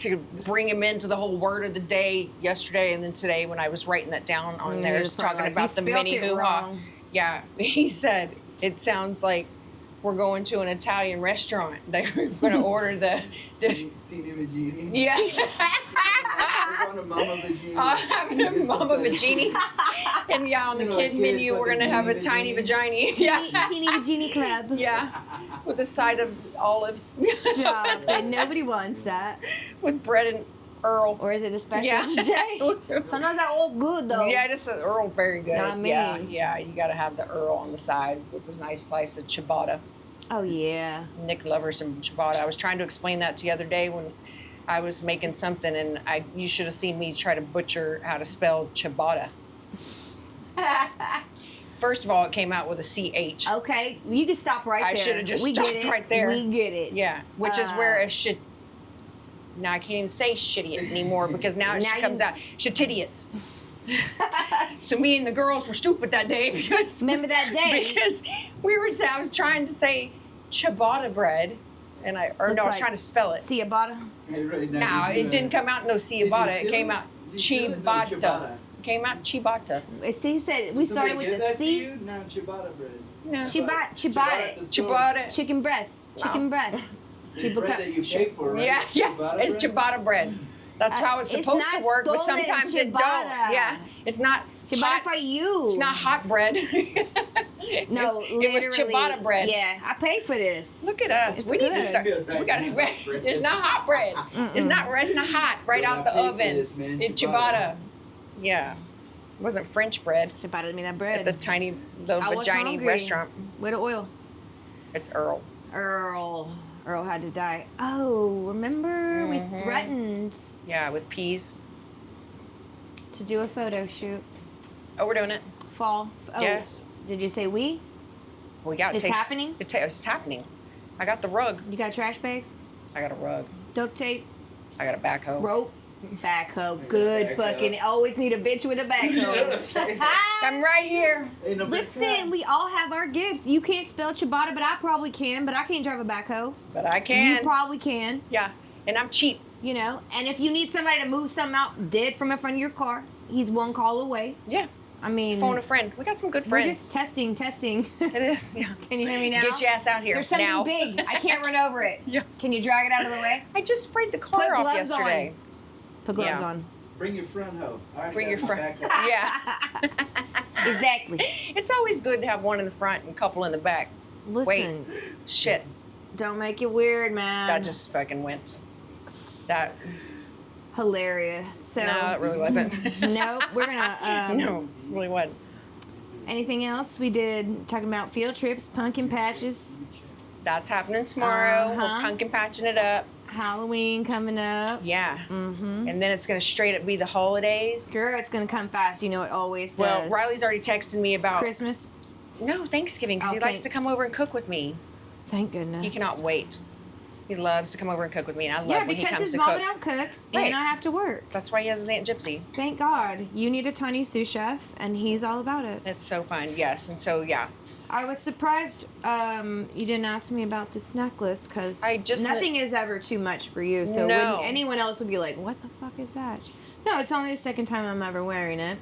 Speaker 3: to bring him into the whole word of the day yesterday and then today when I was writing that down on there,
Speaker 2: He
Speaker 3: just
Speaker 2: was probably
Speaker 3: talking
Speaker 2: like,
Speaker 3: about the
Speaker 2: "You spelt
Speaker 3: mini
Speaker 2: it
Speaker 3: hoo-ha."
Speaker 2: wrong.
Speaker 3: Yeah, he said, it sounds like we're going to an Italian restaurant. They're going to order the
Speaker 4: Teeny Vagini.
Speaker 3: yeah.
Speaker 4: We're going to Mama Vagini.
Speaker 3: Having a mama vaginis. And yeah, on the
Speaker 4: You know,
Speaker 3: kid
Speaker 4: a kid
Speaker 3: menu, we're
Speaker 4: fucking
Speaker 3: going to have a
Speaker 4: teeny
Speaker 3: tiny
Speaker 4: vagini.
Speaker 3: vagina. Yeah.
Speaker 2: Teeny Genie Club.
Speaker 3: Yeah. With a side of olives.
Speaker 2: Stop it. Nobody wants that.
Speaker 3: With bread and Earl.
Speaker 2: Or is it the special
Speaker 3: Yeah.
Speaker 2: day? Sometimes that oil's good though.
Speaker 3: Yeah, just an Earl, very good.
Speaker 2: Not me.
Speaker 3: Yeah, you got to have the Earl on the side with a nice slice of ciabatta.
Speaker 2: Oh yeah.
Speaker 3: Nick loves her some ciabatta. I was trying to explain that the other day when I was making something, and you should have seen me try to butcher how to spell ciabatta. First of all, it came out with a CH.
Speaker 2: Okay, you can stop right there.
Speaker 3: I should have just
Speaker 2: we
Speaker 3: stopped
Speaker 2: get it.
Speaker 3: right there.
Speaker 2: We get it.
Speaker 3: Yeah, which is where a shit. Now I can't even say shitty anymore because now it
Speaker 2: Now
Speaker 3: comes
Speaker 2: you-
Speaker 3: out shitidiots. So me and the girls were stupid that day because
Speaker 2: Remember that day?
Speaker 3: because I was trying to say ciabatta bread, and I was
Speaker 2: like
Speaker 3: trying to spell it.
Speaker 2: Ciabatta.
Speaker 4: Hey, right
Speaker 3: No,
Speaker 4: now,
Speaker 3: it didn't come out no ciabatta. It
Speaker 4: steal
Speaker 3: came
Speaker 4: it?
Speaker 3: out
Speaker 4: Did you steal it? No,
Speaker 3: ciabatta.
Speaker 4: ciabatta.
Speaker 3: Came out ciabatta.
Speaker 2: He said we started
Speaker 4: Somebody
Speaker 2: with
Speaker 4: give
Speaker 2: the
Speaker 4: that to
Speaker 2: C.
Speaker 4: you? No, ciabatta bread.
Speaker 3: No.
Speaker 2: Ciabatta.
Speaker 3: Ciabatta.
Speaker 2: Chicken breath. Chicken breath.
Speaker 4: The
Speaker 2: People
Speaker 4: bread
Speaker 2: cut-
Speaker 4: that you pay for, right?
Speaker 3: Yeah,
Speaker 4: Ciabatta
Speaker 3: it's
Speaker 4: bread?
Speaker 3: ciabatta bread. That's how it's
Speaker 2: It's
Speaker 3: supposed to
Speaker 2: not
Speaker 3: work, but
Speaker 2: stolen
Speaker 3: sometimes it don't.
Speaker 2: ciabatta.
Speaker 3: Yeah, it's not
Speaker 2: Ciabatta
Speaker 3: hot.
Speaker 2: for you.
Speaker 3: It's not hot bread.
Speaker 2: No,
Speaker 3: it
Speaker 2: literally.
Speaker 3: was ciabatta bread.
Speaker 2: Yeah, I paid for this.
Speaker 3: Look at us.
Speaker 2: It's
Speaker 3: We need to
Speaker 2: good.
Speaker 3: start.
Speaker 4: Yeah,
Speaker 3: We got
Speaker 4: right.
Speaker 3: to. It's not hot bread. It's not. It's not hot. Right
Speaker 4: But
Speaker 3: out
Speaker 4: I
Speaker 3: the
Speaker 4: paid for
Speaker 3: oven.
Speaker 4: this, man.
Speaker 3: It's
Speaker 4: Ciabatta.
Speaker 3: ciabatta. Yeah, it wasn't French bread
Speaker 2: Ciabatta me that bread.
Speaker 3: at the tiny, the
Speaker 2: I was
Speaker 3: vagina
Speaker 2: hungry.
Speaker 3: restaurant.
Speaker 2: Where the oil?
Speaker 3: It's Earl.
Speaker 2: Earl had to die. Oh, remember we threatened
Speaker 3: Yeah, with peas.
Speaker 2: to do a photo shoot.
Speaker 3: Oh, we're doing it.
Speaker 2: Fall. Oh,
Speaker 3: Yes.
Speaker 2: Did you say we?
Speaker 3: We got.
Speaker 2: It's happening?
Speaker 3: It's happening. I got the rug.
Speaker 2: You got trash bags,
Speaker 3: I got a rug.
Speaker 2: duct tape,
Speaker 3: I got a backhoe.
Speaker 2: rope, backhoe. Good
Speaker 4: backhoe.
Speaker 2: fucking. Always need a bitch with a backhoe.
Speaker 3: I'm right here.
Speaker 4: Ain't no big
Speaker 2: Listen,
Speaker 4: crap.
Speaker 2: we all have our gifts. You can't spell ciabatta, but I probably can. But I can't drive a backhoe.
Speaker 3: But I
Speaker 2: You
Speaker 3: can.
Speaker 2: probably can.
Speaker 3: Yeah, and I'm cheap.
Speaker 2: You know. And if you need somebody to move something out dead from in front of your car, he's one call away.
Speaker 3: Yeah.
Speaker 2: I mean,
Speaker 3: Phone a friend. We got some good
Speaker 2: we're
Speaker 3: friends.
Speaker 2: just testing.
Speaker 3: It is. Yeah.
Speaker 2: Can you hear me now?
Speaker 3: Get your ass out here
Speaker 2: There's something
Speaker 3: now.
Speaker 2: big. I can't run over it.
Speaker 3: Yeah.
Speaker 2: Can you drag it out of the way?
Speaker 3: I just sprayed the car
Speaker 2: Put
Speaker 3: off
Speaker 2: gloves
Speaker 3: yesterday.
Speaker 2: on. Put gloves
Speaker 3: Yeah.
Speaker 2: on.
Speaker 4: Bring your front hoe. I already
Speaker 3: Bring
Speaker 4: got
Speaker 3: your
Speaker 4: my
Speaker 3: front.
Speaker 4: back hoe.
Speaker 3: Yeah.
Speaker 2: Exactly.
Speaker 3: It's always good to have one in the front and a couple in the back.
Speaker 2: Listen,
Speaker 3: Shit.
Speaker 2: don't make it weird, man.
Speaker 3: That just fucking went. That.
Speaker 2: hilarious. So
Speaker 3: No, it really wasn't.
Speaker 2: nope. We're gonna.
Speaker 3: No, it really wasn't.
Speaker 2: Anything else we did? Talking about field trips, pumpkin patches,
Speaker 3: That's happening tomorrow.
Speaker 2: Uh-huh.
Speaker 3: We're pumpkin patching it up.
Speaker 2: Halloween coming up.
Speaker 3: Yeah.
Speaker 2: Mm-hmm.
Speaker 3: And then it's going to straight up be the holidays.
Speaker 2: Girl, it's gonna come fast. You know it always does.
Speaker 3: Well, Riley's already texted me about
Speaker 2: Christmas.
Speaker 3: no Thanksgiving because
Speaker 2: Oh,
Speaker 3: he likes to
Speaker 2: thank-
Speaker 3: come over and cook with me.
Speaker 2: Thank goodness.
Speaker 3: He cannot wait. He loves to come over and cook with me, and I love
Speaker 2: Yeah,
Speaker 3: when he
Speaker 2: because
Speaker 3: comes
Speaker 2: his
Speaker 3: to
Speaker 2: mama
Speaker 3: cook.
Speaker 2: don't cook,
Speaker 3: Right.
Speaker 2: and I have to work.
Speaker 3: That's why he has his Aunt Gypsy.
Speaker 2: Thank God. You need a tiny sous chef, and he's all about it.
Speaker 3: It's so fun, yes. And so, yeah.
Speaker 2: I was surprised you didn't ask me about this necklace because
Speaker 3: I just-
Speaker 2: nothing is ever too much for you. So
Speaker 3: No.
Speaker 2: when anyone else would be like, "What the fuck is that?" No, it's only the second time I'm ever wearing it.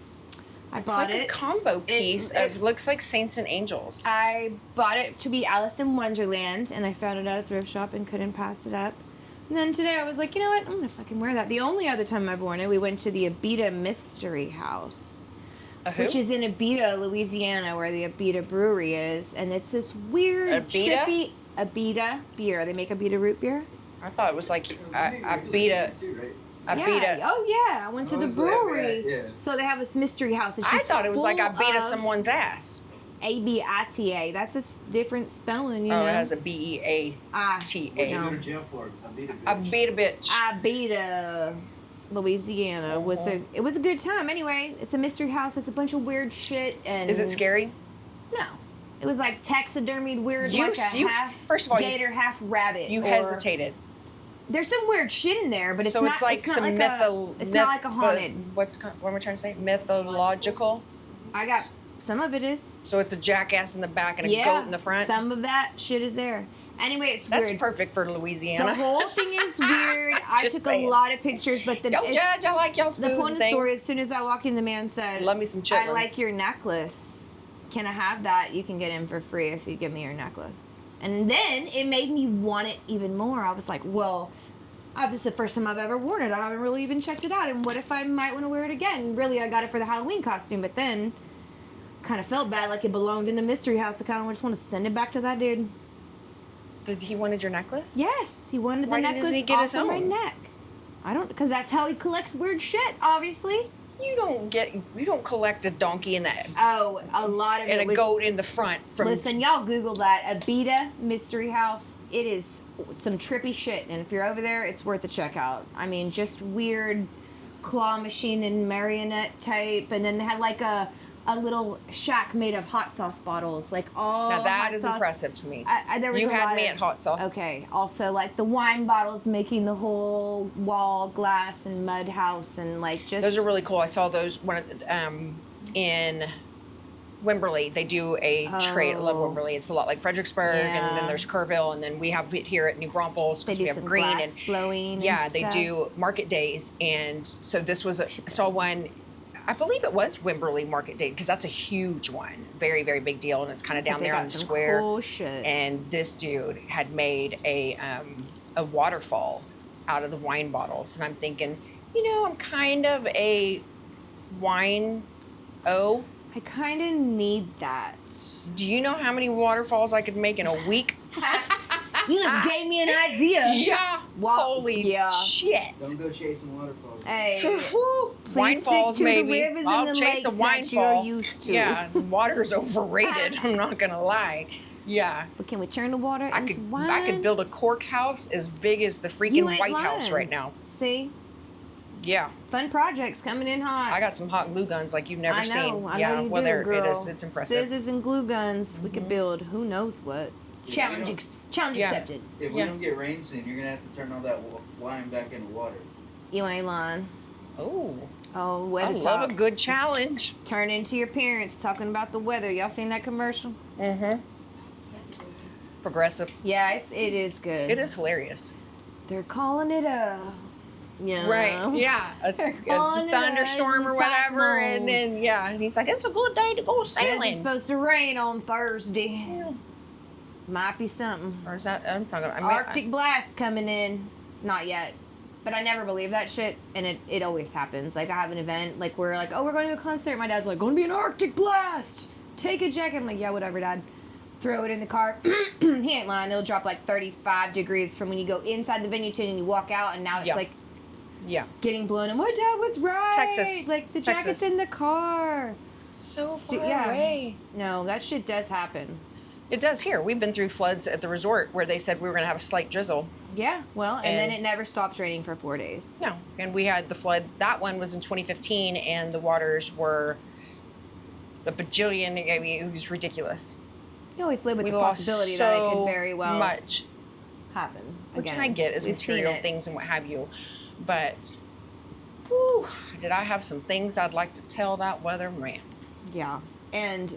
Speaker 2: I
Speaker 3: It's
Speaker 2: bought
Speaker 3: like
Speaker 2: it.
Speaker 3: a combo piece. It looks like Saints and Angels.
Speaker 2: I bought it to be Alice in Wonderland, and I found it at a thrift shop and couldn't pass it up. And then today I was like, you know what? I'm gonna fucking wear that. The only other time I've worn it, we went to the Abita Mystery House, which is in Abita, Louisiana, where the Abita Brewery is, and it's this weird,
Speaker 3: Abita?
Speaker 2: trippy Abita beer. They make Abita root beer.
Speaker 3: I thought it was like
Speaker 4: Abita.
Speaker 3: Abita.
Speaker 2: Oh yeah, I went to the
Speaker 4: was like
Speaker 2: brewery.
Speaker 4: that, yeah.
Speaker 2: So they have this mystery house. It's
Speaker 3: I
Speaker 2: just
Speaker 3: thought it was like I
Speaker 2: full
Speaker 3: beat
Speaker 2: of
Speaker 3: someone's ass.
Speaker 2: ABITA. That's a different spelling, you
Speaker 3: Oh,
Speaker 2: know.
Speaker 3: it has a BEATA.
Speaker 4: What you
Speaker 2: No.
Speaker 4: go to jail for? Abita.
Speaker 3: I beat a bitch.
Speaker 2: Abita, Louisiana it was a good time. Anyway, it's a mystery house. It's a bunch of weird shit and.
Speaker 3: Is it scary?
Speaker 2: No. It was like taxidermied weird,
Speaker 3: You-
Speaker 2: like a
Speaker 3: you-
Speaker 2: half
Speaker 3: first of all,
Speaker 2: gator, half rabbit.
Speaker 3: You
Speaker 2: or-
Speaker 3: hesitated.
Speaker 2: There's some weird shit in there, but it's
Speaker 3: So
Speaker 2: not.
Speaker 3: it's like
Speaker 2: it's not
Speaker 3: some
Speaker 2: like it's not like a haunted.
Speaker 3: What am I trying to say? Mythological.
Speaker 2: I got some of it is.
Speaker 3: So it's a jackass in the back and a goat in the front.
Speaker 2: Some of that shit is there. Anyway, it's
Speaker 3: That's
Speaker 2: weird.
Speaker 3: perfect for
Speaker 2: The
Speaker 3: Louisiana.
Speaker 2: whole thing is weird. I
Speaker 3: Just
Speaker 2: took
Speaker 3: saying.
Speaker 2: a lot of pictures, but
Speaker 3: Don't judge. I like y'all's
Speaker 2: the
Speaker 3: food
Speaker 2: point
Speaker 3: and
Speaker 2: of the story,
Speaker 3: things.
Speaker 2: as soon as I walked in, the man said,
Speaker 3: Love me some
Speaker 2: I
Speaker 3: chitlins.
Speaker 2: like your necklace. Can I have that? You can get in for free if you give me your necklace. And then it made me want it even more. I was like, well, this is the first time I've ever worn it. I haven't really even checked it out. And what if I might want to wear it again? Really, I got it for the Halloween costume, but then kind of felt bad, like it belonged in the mystery house. I kind of just want to send it back to that dude.
Speaker 3: He wanted your necklace?
Speaker 2: Yes, he wanted
Speaker 3: Why
Speaker 2: the
Speaker 3: didn't
Speaker 2: necklace
Speaker 3: he get
Speaker 2: off
Speaker 3: his
Speaker 2: of my
Speaker 3: own?
Speaker 2: neck. I don't, because that's how he collects weird shit, obviously.
Speaker 3: You don't collect a donkey in that
Speaker 2: Oh, a lot of
Speaker 3: and
Speaker 2: it
Speaker 3: a
Speaker 2: was.
Speaker 3: goat in the front from
Speaker 2: Listen, y'all Google that. Abita Mystery House. It is some trippy shit. And if you're over there, it's worth a check out. I mean, just weird claw machine and marionette type. And then they had like a little shack made of hot sauce bottles. Like all
Speaker 3: Now that
Speaker 2: hot
Speaker 3: is
Speaker 2: sauce.
Speaker 3: impressive to me.
Speaker 2: There was
Speaker 3: You
Speaker 2: a
Speaker 3: had
Speaker 2: lot
Speaker 3: me
Speaker 2: of-
Speaker 3: at hot sauce.
Speaker 2: Okay. Also, like the wine bottles making the whole wall glass and mud house and like just.
Speaker 3: Those are really cool. I saw those in Wimberley. They do a trade. I love
Speaker 2: Oh.
Speaker 3: Wimberley. It's a lot like Fredericksburg, and
Speaker 2: Yeah.
Speaker 3: then there's Kerrville, and then we have it here at New Braunfels
Speaker 2: They
Speaker 3: because
Speaker 2: do
Speaker 3: we have
Speaker 2: some
Speaker 3: green
Speaker 2: glass blowing. and
Speaker 3: yeah, they
Speaker 2: stuff.
Speaker 3: do market days, and so this was I saw one. I believe it was Wimberley Market Day because that's a huge one, very very big deal, and it's kind of down
Speaker 2: They
Speaker 3: there
Speaker 2: got
Speaker 3: on the
Speaker 2: some
Speaker 3: square.
Speaker 2: Cool shit.
Speaker 3: And this dude had made a waterfall out of the wine bottles, and I'm thinking, I'm kind of a wine
Speaker 2: I kind of need that.
Speaker 3: Do you know how many waterfalls I could make in a week?
Speaker 2: You just gave me an idea.
Speaker 3: Yeah.
Speaker 2: Wow.
Speaker 3: Holy
Speaker 2: Yeah.
Speaker 3: shit.
Speaker 4: Don't go chasing waterfalls.
Speaker 2: Hey,
Speaker 3: Woo.
Speaker 2: please
Speaker 3: Wine
Speaker 2: stick
Speaker 3: falls,
Speaker 2: to
Speaker 3: maybe.
Speaker 2: the rivers
Speaker 3: I'll
Speaker 2: and the
Speaker 3: chase a
Speaker 2: lakes
Speaker 3: wine
Speaker 2: that you're
Speaker 3: fall.
Speaker 2: used to.
Speaker 3: Yeah, water's overrated. I'm not gonna lie. Yeah,
Speaker 2: But can we turn the water
Speaker 3: I
Speaker 2: into
Speaker 3: could
Speaker 2: wine?
Speaker 3: I could build a cork house as big as the
Speaker 2: You
Speaker 3: freaking
Speaker 2: ain't
Speaker 3: White House
Speaker 2: lying.
Speaker 3: right now.
Speaker 2: See,
Speaker 3: Yeah,
Speaker 2: fun projects coming in hot.
Speaker 3: I got some hot glue guns like you've never
Speaker 2: I know,
Speaker 3: seen.
Speaker 2: I
Speaker 3: Yeah,
Speaker 2: know you
Speaker 3: well,
Speaker 2: do,
Speaker 3: there
Speaker 2: girl.
Speaker 3: it is. It's impressive.
Speaker 2: Scissors and glue guns. We could build who knows what. Challenge,
Speaker 4: you know-
Speaker 2: challenge
Speaker 3: Yeah.
Speaker 2: accepted.
Speaker 4: If we
Speaker 3: Yeah.
Speaker 4: don't get rain soon, you're gonna have to turn all that wine back into water.
Speaker 2: You ain't lying.
Speaker 3: Oh,
Speaker 2: Oh,
Speaker 3: I
Speaker 2: weather
Speaker 3: love
Speaker 2: talk.
Speaker 3: a good challenge.
Speaker 2: Turn into your parents talking about the weather. Y'all seen that commercial?
Speaker 3: Progressive.
Speaker 2: Yeah, it is good.
Speaker 3: It is hilarious.
Speaker 2: They're calling it a. Yeah.
Speaker 3: Right. Yeah. A
Speaker 2: calling it a
Speaker 3: thunderstorm or whatever,
Speaker 2: cyclone.
Speaker 3: and then and he's like, "It's a good day to go
Speaker 2: Says
Speaker 3: sailing."
Speaker 2: It's supposed to rain on Thursday.
Speaker 3: Yeah.
Speaker 2: Might be something.
Speaker 3: Or is that? I'm talking.
Speaker 2: Arctic blast coming in. Not yet. But I never believe that shit, and it always happens. Like, I have an event, like, we're like, oh, we're going to a concert. My dad's like, going to be an Arctic blast. Take a jacket. I'm like, yeah, whatever, Dad. Throw it in the car. He ain't lying. It'll drop like 35 degrees from when you go inside the venue to and you walk out, and now it's
Speaker 3: Yeah.
Speaker 2: like
Speaker 3: Yeah.
Speaker 2: getting blown. And my dad was right.
Speaker 3: Texas.
Speaker 2: Like, the jacket's
Speaker 3: Texas.
Speaker 2: in the car.
Speaker 3: So
Speaker 2: Stu-
Speaker 3: far
Speaker 2: yeah.
Speaker 3: away.
Speaker 2: No, that shit does happen.
Speaker 3: It does here. We've been through floods at the resort where they said we were going to have a slight drizzle.
Speaker 2: Yeah, well, and then
Speaker 3: And-
Speaker 2: it never stopped raining for 4 days.
Speaker 3: No. And we had the flood. That one was in 2015, and the waters were a bajillion. I mean, it was ridiculous.
Speaker 2: You always live with
Speaker 3: We
Speaker 2: the
Speaker 3: lost
Speaker 2: possibility
Speaker 3: so
Speaker 2: that it could very well
Speaker 3: much,
Speaker 2: happen.
Speaker 3: which
Speaker 2: again.
Speaker 3: I get as
Speaker 2: We've seen
Speaker 3: material
Speaker 2: it.
Speaker 3: things and what have you. But, whew, did I have some things I'd like to tell that weather man?
Speaker 2: Yeah, and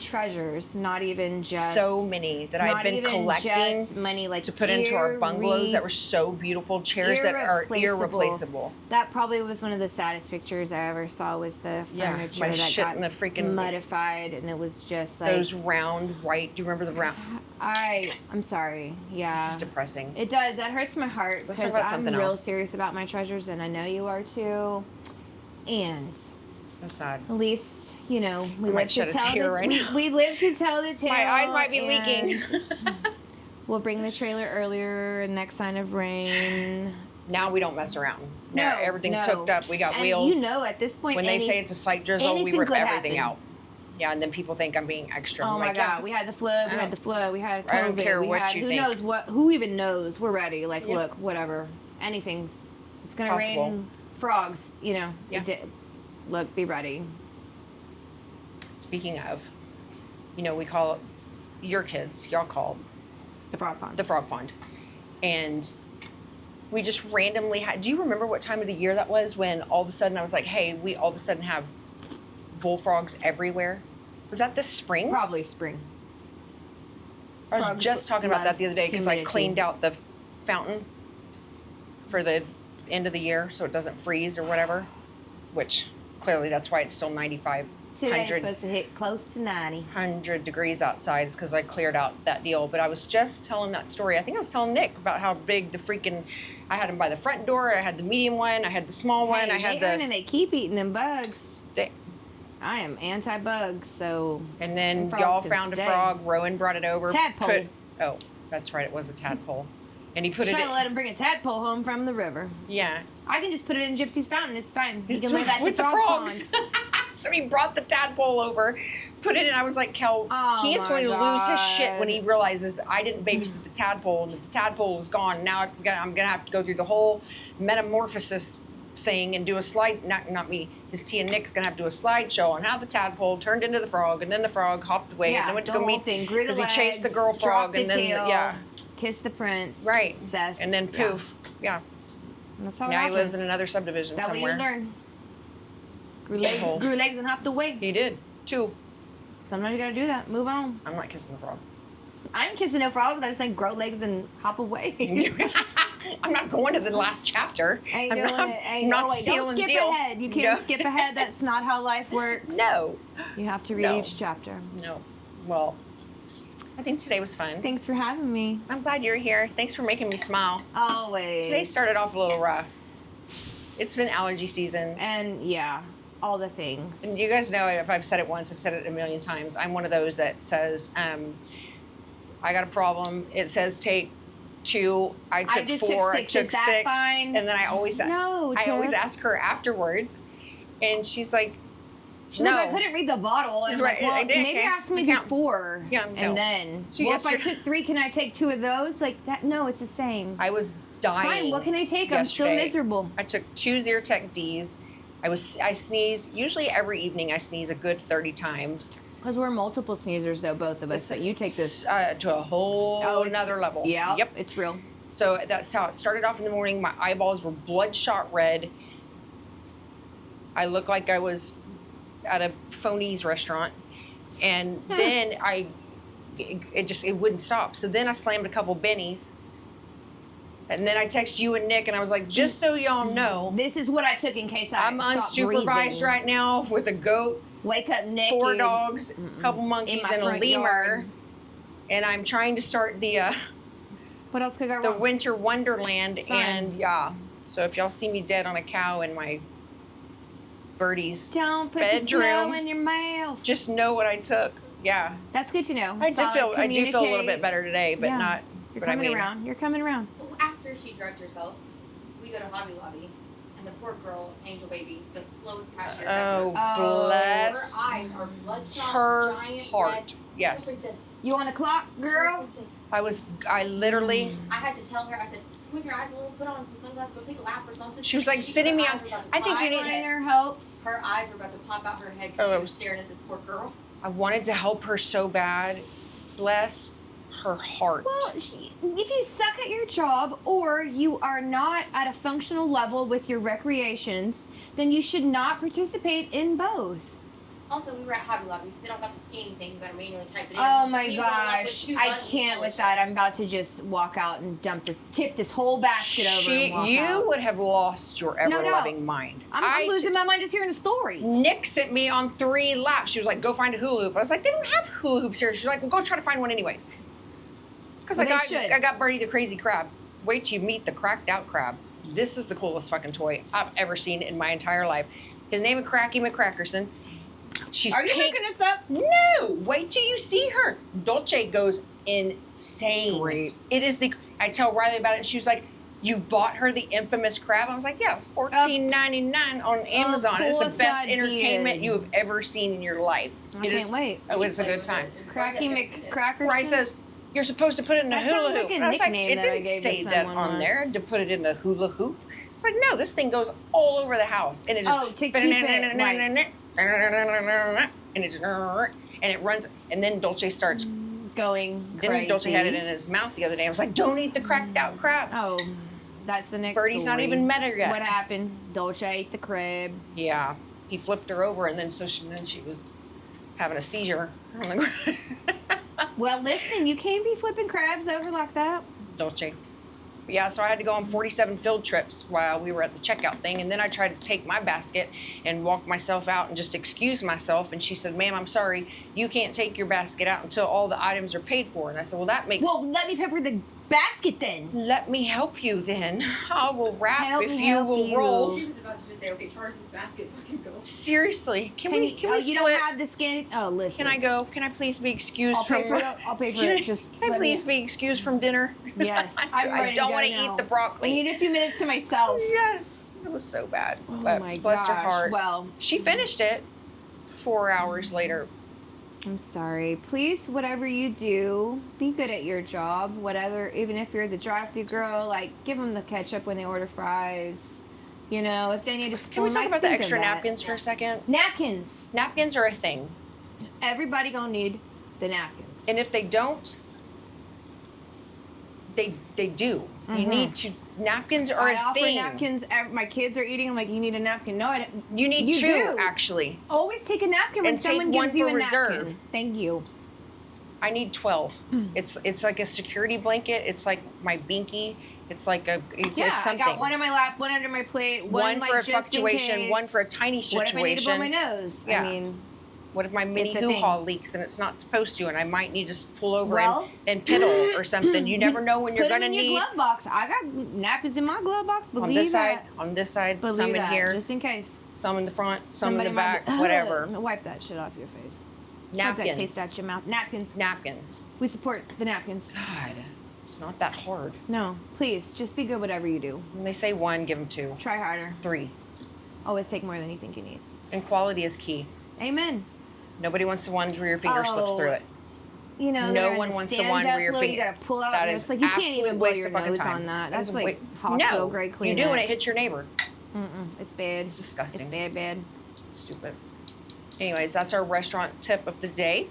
Speaker 2: treasures, not even just
Speaker 3: So many that I've been collecting
Speaker 2: just money, like
Speaker 3: to put into our bungalows that were so beautiful. Chairs that are irreplaceable.
Speaker 2: That probably was one of the saddest pictures I ever saw. Was the furniture
Speaker 3: my
Speaker 2: that
Speaker 3: shit
Speaker 2: got
Speaker 3: in the freaking
Speaker 2: modified, and it was just like
Speaker 3: those round white. Do you remember the round?
Speaker 2: I'm sorry. Yeah.
Speaker 3: This is depressing.
Speaker 2: It does. That hurts my heart
Speaker 3: Let's talk
Speaker 2: because
Speaker 3: about
Speaker 2: I'm
Speaker 3: something
Speaker 2: real
Speaker 3: else.
Speaker 2: serious about my treasures, and I know you are too. And
Speaker 3: I'm sad.
Speaker 2: at least, you know, we
Speaker 3: might
Speaker 2: live to
Speaker 3: shed a
Speaker 2: tell
Speaker 3: tear
Speaker 2: the
Speaker 3: right now.
Speaker 2: we live to tell the tale.
Speaker 3: My eyes might be
Speaker 2: and
Speaker 3: leaking.
Speaker 2: We'll bring the trailer earlier, next sign of rain.
Speaker 3: Now we don't mess around.
Speaker 2: No,
Speaker 3: Now everything's
Speaker 2: no.
Speaker 3: hooked up. We got
Speaker 2: And
Speaker 3: wheels.
Speaker 2: you know, at this point,
Speaker 3: When they say it's a slight drizzle, we
Speaker 2: anything
Speaker 3: rip
Speaker 2: could
Speaker 3: everything
Speaker 2: happen.
Speaker 3: out. Yeah, and then people think I'm being extra.
Speaker 2: Oh
Speaker 3: I'm
Speaker 2: my
Speaker 3: like,
Speaker 2: God,
Speaker 3: yeah.
Speaker 2: we had the flood, we had the flood, we had COVID,
Speaker 3: I don't care
Speaker 2: we
Speaker 3: what
Speaker 2: had
Speaker 3: you
Speaker 2: who
Speaker 3: think.
Speaker 2: knows what, who even knows? We're ready. Like,
Speaker 3: Yeah.
Speaker 2: look, whatever, anything's, it's gonna
Speaker 3: Possible.
Speaker 2: rain frogs, you know.
Speaker 3: Yeah.
Speaker 2: It did. Look, be ready.
Speaker 3: Speaking of, you know, we call your kids, y'all call
Speaker 2: The frog pond.
Speaker 3: the frog pond. And we just randomly had, do you remember what time of the year that was when all of a sudden I was like, hey, we all of a sudden have bullfrogs everywhere? Was that this spring?
Speaker 2: Probably spring.
Speaker 3: I was
Speaker 2: Frogs
Speaker 3: just talking about that
Speaker 2: love
Speaker 3: the other day because I
Speaker 2: humidity.
Speaker 3: cleaned out the fountain for the end of the year so it doesn't freeze or whatever, which clearly that's why it's still 95,
Speaker 2: Today's
Speaker 3: 100,
Speaker 2: supposed to hit close to 90.
Speaker 3: 100 degrees outside because I cleared out that deal. But I was just telling that story. I think I was telling Nick about how big the freaking, I had them by the front door. I had the medium one. I had the small one. I had
Speaker 2: and they keep eating them bugs.
Speaker 3: the,
Speaker 2: I am anti-bugs, so.
Speaker 3: and then
Speaker 2: Them
Speaker 3: y'all
Speaker 2: frogs can
Speaker 3: found a
Speaker 2: stay.
Speaker 3: frog. Rowan brought it over.
Speaker 2: Tadpole.
Speaker 3: Oh, that's right. It was a tadpole. And he put
Speaker 2: Should
Speaker 3: it
Speaker 2: I let him bring a tadpole home from the river?
Speaker 3: yeah.
Speaker 2: I can just put it in Gypsy's fountain. It's fine. You
Speaker 3: It's
Speaker 2: can live at
Speaker 3: with
Speaker 2: the
Speaker 3: the
Speaker 2: frog
Speaker 3: frogs.
Speaker 2: pond.
Speaker 3: So he brought the tadpole over, put it in. I was like, Kel,
Speaker 2: Oh
Speaker 3: he is
Speaker 2: my
Speaker 3: going to lose his
Speaker 2: God.
Speaker 3: shit when he realizes that I didn't babysit the tadpole and the tadpole was gone. Now I'm gonna have to go through the whole metamorphosis thing and do a slide. Not me. His T and Nick's gonna have to do a slideshow on how the tadpole turned into the frog, and then the frog hopped away, and
Speaker 2: Yeah,
Speaker 3: then went to
Speaker 2: the
Speaker 3: go
Speaker 2: whole
Speaker 3: meet
Speaker 2: thing. Grew the
Speaker 3: because he chased the
Speaker 2: legs,
Speaker 3: girl
Speaker 2: dropped
Speaker 3: frog,
Speaker 2: the
Speaker 3: and then
Speaker 2: tail,
Speaker 3: yeah,
Speaker 2: kiss the prince.
Speaker 3: right,
Speaker 2: Cess.
Speaker 3: and then
Speaker 2: Yeah.
Speaker 3: poof, yeah.
Speaker 2: That's how it
Speaker 3: Now he
Speaker 2: happens.
Speaker 3: lives in another subdivision
Speaker 2: That
Speaker 3: somewhere.
Speaker 2: way you learn. Grew
Speaker 3: Hole.
Speaker 2: legs and hopped away.
Speaker 3: He did 2.
Speaker 2: Sometimes you gotta do that. Move on.
Speaker 3: I'm not kissing the frog.
Speaker 2: I ain't kissing no frogs. I just saying grow legs and hop away.
Speaker 3: I'm not going to the last chapter.
Speaker 2: Ain't
Speaker 3: I'm
Speaker 2: doing
Speaker 3: not,
Speaker 2: it. Ain't
Speaker 3: not
Speaker 2: no way.
Speaker 3: sealing
Speaker 2: Don't skip
Speaker 3: deal.
Speaker 2: ahead. You can't
Speaker 3: No.
Speaker 2: skip ahead. That's not how life works.
Speaker 3: No.
Speaker 2: You have to read
Speaker 3: No.
Speaker 2: each chapter.
Speaker 3: No. Well, I think today was fun.
Speaker 2: Thanks for having me.
Speaker 3: I'm glad you're here. Thanks for making me smile.
Speaker 2: Always.
Speaker 3: Today started off a little rough. It's been allergy season.
Speaker 2: And yeah, all the things.
Speaker 3: And you guys know, if I've said it once, I've said it a million times. I'm one of those that says, I got a problem. It says take 2. I took
Speaker 2: just
Speaker 3: 4.
Speaker 2: took 6.
Speaker 3: I took
Speaker 2: Is that
Speaker 3: 6.
Speaker 2: fine?
Speaker 3: And then I always
Speaker 2: No,
Speaker 3: I always
Speaker 2: Tiff.
Speaker 3: ask her afterwards, and she's like,
Speaker 2: She's
Speaker 3: no.
Speaker 2: like, I couldn't read the bottle. And I'm
Speaker 3: Right,
Speaker 2: like, well,
Speaker 3: I did,
Speaker 2: maybe
Speaker 3: okay.
Speaker 2: ask me
Speaker 3: Yeah.
Speaker 2: before.
Speaker 3: Yeah, no.
Speaker 2: And then,
Speaker 3: So
Speaker 2: well, if I
Speaker 3: yesterday-
Speaker 2: took 3, can I take 2 of those? Like that? No, it's the same.
Speaker 3: I was dying.
Speaker 2: Fine, what can I take? I'm still
Speaker 3: yesterday.
Speaker 2: miserable.
Speaker 3: I took 2 Zyrtec Ds. I sneeze. Usually every evening I sneeze a good 30 times.
Speaker 2: Because we're multiple sneezers, though, both of us. But you take this.
Speaker 3: To a whole
Speaker 2: it's-
Speaker 3: another level.
Speaker 2: Yeah.
Speaker 3: Yep.
Speaker 2: It's real.
Speaker 3: So that's how it started off in the morning. My eyeballs were bloodshot red. I looked like I was at a phonies restaurant. And then it wouldn't stop. So then I slammed a couple bennies. And then I texted you and Nick, and I was like, just so y'all know,
Speaker 2: This is what I took in case I
Speaker 3: I'm
Speaker 2: stopped
Speaker 3: unsupervised
Speaker 2: breathing.
Speaker 3: right now with a goat,
Speaker 2: Wake up naked.
Speaker 3: 4 dogs, a couple monkeys,
Speaker 2: my
Speaker 3: and a
Speaker 2: front
Speaker 3: lemur.
Speaker 2: yard.
Speaker 3: And I'm trying to start the
Speaker 2: What else could go
Speaker 3: the
Speaker 2: wrong?
Speaker 3: winter wonderland,
Speaker 2: It's fine.
Speaker 3: and yeah. So if y'all see me dead on a cow in my birdie's
Speaker 2: Don't put the snow
Speaker 3: bedroom,
Speaker 2: in your mouth.
Speaker 3: just know what I took. Yeah,
Speaker 2: That's good to know.
Speaker 3: I do
Speaker 2: Solid
Speaker 3: feel a little
Speaker 2: communicate.
Speaker 3: bit better today, but
Speaker 2: Yeah.
Speaker 3: not.
Speaker 2: You're
Speaker 3: but I
Speaker 2: coming
Speaker 3: mean,
Speaker 2: around. You're coming around.
Speaker 5: After she drugged herself, we go to Hobby Lobby, and the poor girl, Angel Baby, the slowest cashier
Speaker 3: Oh,
Speaker 5: ever.
Speaker 2: Oh.
Speaker 3: bless
Speaker 5: Her eyes are bloodshot,
Speaker 3: her
Speaker 5: giant
Speaker 3: heart.
Speaker 5: red.
Speaker 3: Yes.
Speaker 5: She looked like this.
Speaker 2: You on the clock,
Speaker 5: She
Speaker 2: girl?
Speaker 5: looked like this.
Speaker 3: I literally.
Speaker 5: I had to tell her, I said, squint your eyes a little, put on some sunglasses, go take a lap or something.
Speaker 3: She was like
Speaker 5: said
Speaker 3: sitting
Speaker 5: her
Speaker 3: me
Speaker 5: eyes
Speaker 3: on-
Speaker 5: were about to
Speaker 3: I think
Speaker 5: pop.
Speaker 3: you need-
Speaker 2: Eyeliner helps.
Speaker 5: Her eyes were about to pop out her head
Speaker 3: Oh,
Speaker 5: because
Speaker 3: it
Speaker 5: she
Speaker 3: was-
Speaker 5: was staring at this poor girl.
Speaker 3: I wanted to help her so bad. Bless her heart.
Speaker 2: Well, if you suck at your job or you are not at a functional level with your recreations, then you should not participate in both.
Speaker 5: Also, we were at Hobby Lobby, so they don't got the scanning thing. You gotta manually type it in.
Speaker 2: Oh my
Speaker 5: We rolled up with
Speaker 2: gosh,
Speaker 5: 2
Speaker 2: I
Speaker 5: buttons
Speaker 2: can't
Speaker 5: full
Speaker 2: with
Speaker 5: of
Speaker 2: that.
Speaker 5: shit.
Speaker 2: I'm about to just walk out and tip this whole basket over and walk
Speaker 3: You
Speaker 2: out.
Speaker 3: would have lost your
Speaker 2: No, no.
Speaker 3: ever-loving mind.
Speaker 2: I'm losing my mind just hearing the story.
Speaker 3: Nick sent me on 3 laps. She was like, go find a hula hoop. I was like, they don't have hula hoops here. She's like, well, go try to find one anyways. Because
Speaker 2: Well, they should.
Speaker 3: I got Birdie the crazy crab. Wait till you meet the cracked out crab. This is the coolest fucking toy I've ever seen in my entire life. His name is Cracky McCrackerson. She's
Speaker 2: Are you
Speaker 3: pink.
Speaker 2: making this up?
Speaker 3: No, wait till you see her. Dolce goes insane.
Speaker 2: Great.
Speaker 3: It is I tell Riley about it, and she was like, you bought her the infamous crab? I was like, yeah, $14.99 on Amazon. It's the
Speaker 2: course
Speaker 3: best
Speaker 2: I
Speaker 3: entertainment
Speaker 2: did.
Speaker 3: you have ever seen in your life.
Speaker 2: I can't wait.
Speaker 3: Oh, it's a good time.
Speaker 2: Cracky McCrackers.
Speaker 3: Riley says, you're supposed to put it in a
Speaker 2: That
Speaker 3: hula
Speaker 2: sounds
Speaker 3: hoop.
Speaker 2: like a
Speaker 3: And I was like,
Speaker 2: nickname
Speaker 3: it
Speaker 2: that I
Speaker 3: didn't
Speaker 2: gave to
Speaker 3: say that
Speaker 2: someone
Speaker 3: on there
Speaker 2: once.
Speaker 3: to put it in a hula hoop. It's like, no, this thing goes all over the house. And it just,
Speaker 2: Oh, to keep it, right.
Speaker 3: and it just, and it runs, and then Dolce starts.
Speaker 2: Going crazy.
Speaker 3: Then Dolce had it in his mouth the other day. I was like, don't eat the cracked out crab.
Speaker 2: Oh, that's the next
Speaker 3: Birdie's not
Speaker 2: story.
Speaker 3: even met her yet.
Speaker 2: What happened? Dolce ate the crab.
Speaker 3: Yeah, he flipped her over, and then then she was having a seizure on the ground.
Speaker 2: Well, listen, you can't be flipping crabs over like that.
Speaker 3: Dolce. Yeah, so I had to go on 47 field trips while we were at the checkout thing, and then I tried to take my basket and walk myself out and just excuse myself, and she said, ma'am, I'm sorry, you can't take your basket out until all the items are paid for. And I said, well, that makes...
Speaker 2: Well, let me pepper the basket then.
Speaker 3: Let me help you then. I will wrap
Speaker 2: Help
Speaker 3: if
Speaker 2: me
Speaker 3: you
Speaker 2: help
Speaker 3: will
Speaker 2: you.
Speaker 3: roll.
Speaker 5: She was about to just say, okay, charge this basket so I can go.
Speaker 3: Seriously, can we
Speaker 2: you
Speaker 3: split?
Speaker 2: don't have the scanning? Oh, listen.
Speaker 3: Can I go? Can I please be excused
Speaker 2: I'll pay
Speaker 3: from?
Speaker 2: for it. I'll pay for it. Just
Speaker 3: Can I
Speaker 2: let me-
Speaker 3: please be excused from dinner?
Speaker 2: Yes, I'm
Speaker 3: I
Speaker 2: ready
Speaker 3: don't
Speaker 2: to
Speaker 3: want to
Speaker 2: go now.
Speaker 3: eat the broccoli.
Speaker 2: I need a few minutes to myself.
Speaker 3: Yes, it was so bad.
Speaker 2: Oh
Speaker 3: but
Speaker 2: my
Speaker 3: bless her
Speaker 2: gosh.
Speaker 3: heart.
Speaker 2: Well,
Speaker 3: She finished it 4 hours later.
Speaker 2: I'm sorry. Please, whatever you do, be good at your job. Whatever, even if you're the drive-thru girl, like give them the ketchup when they order fries. You know, if they need a spoon.
Speaker 3: Can we talk
Speaker 2: like,
Speaker 3: about the
Speaker 2: think of
Speaker 3: extra
Speaker 2: that.
Speaker 3: napkins for a second?
Speaker 2: Napkins.
Speaker 3: Napkins are a thing,
Speaker 2: Everybody gonna need the napkins.
Speaker 3: and if they don't, they do. You need to. Napkins are
Speaker 2: I
Speaker 3: a
Speaker 2: offer
Speaker 3: thing.
Speaker 2: napkins. My kids are eating. I'm like, you need a napkin. No, I don't.
Speaker 3: You need
Speaker 2: You
Speaker 3: 2
Speaker 2: do.
Speaker 3: actually.
Speaker 2: Always take a napkin when
Speaker 3: And take
Speaker 2: someone
Speaker 3: one
Speaker 2: gives you
Speaker 3: for
Speaker 2: a
Speaker 3: reserve.
Speaker 2: napkin. Thank you.
Speaker 3: I need 12. It's like a security blanket. It's like my binky. It's like it's
Speaker 2: Yeah,
Speaker 3: something.
Speaker 2: I got one in my lap, one under my plate,
Speaker 3: One
Speaker 2: like,
Speaker 3: for a
Speaker 2: just in
Speaker 3: fluctuation,
Speaker 2: case.
Speaker 3: one for a tiny
Speaker 2: What if I need to blow
Speaker 3: situation.
Speaker 2: my nose?
Speaker 3: Yeah.
Speaker 2: I mean,
Speaker 3: What if my mini
Speaker 2: It's a
Speaker 3: hoo-ha leaks and it's not supposed to, and I might need to just pull over
Speaker 2: Well,
Speaker 3: and piddle or something? You never know when you're
Speaker 2: put them
Speaker 3: gonna
Speaker 2: in your
Speaker 3: need.
Speaker 2: glove box. I got napkins in my glove box.
Speaker 3: On
Speaker 2: Believe
Speaker 3: this
Speaker 2: that.
Speaker 3: side, on this side,
Speaker 2: Believe
Speaker 3: some in
Speaker 2: that,
Speaker 3: here,
Speaker 2: just in case.
Speaker 3: some in the front, some
Speaker 2: Somebody
Speaker 3: in the
Speaker 2: might
Speaker 3: back,
Speaker 2: be-
Speaker 3: whatever.
Speaker 2: Wipe that shit off your face. Wipe that taste
Speaker 3: Napkins.
Speaker 2: out your mouth. Napkins.
Speaker 3: Napkins.
Speaker 2: We support the napkins.
Speaker 3: God, it's not that hard.
Speaker 2: No, please, just be good whatever you do.
Speaker 3: When they say 1, give them 2,
Speaker 2: Try harder.
Speaker 3: 3.
Speaker 2: Always take more than you think you need.
Speaker 3: And quality is key.
Speaker 2: Amen.
Speaker 3: Nobody wants the ones where your finger slips
Speaker 2: Oh,
Speaker 3: through it.
Speaker 2: You know,
Speaker 3: No
Speaker 2: they're in
Speaker 3: one
Speaker 2: the
Speaker 3: wants the
Speaker 2: stand
Speaker 3: one
Speaker 2: up
Speaker 3: where your
Speaker 2: load,
Speaker 3: finger.
Speaker 2: You gotta pull out.
Speaker 3: That
Speaker 2: And
Speaker 3: is
Speaker 2: it's like you can't
Speaker 3: absolute
Speaker 2: even blow
Speaker 3: waste
Speaker 2: your
Speaker 3: of fucking
Speaker 2: nose
Speaker 3: time.
Speaker 2: on that.
Speaker 3: That is
Speaker 2: That's
Speaker 3: a
Speaker 2: like
Speaker 3: wa-
Speaker 2: hospital
Speaker 3: no,
Speaker 2: grade Kleenex.
Speaker 3: you do when it hits your neighbor.
Speaker 2: It's bad.
Speaker 3: It's disgusting.
Speaker 2: It's bad, bad.
Speaker 3: Stupid. Anyways, that's our restaurant tip of the day.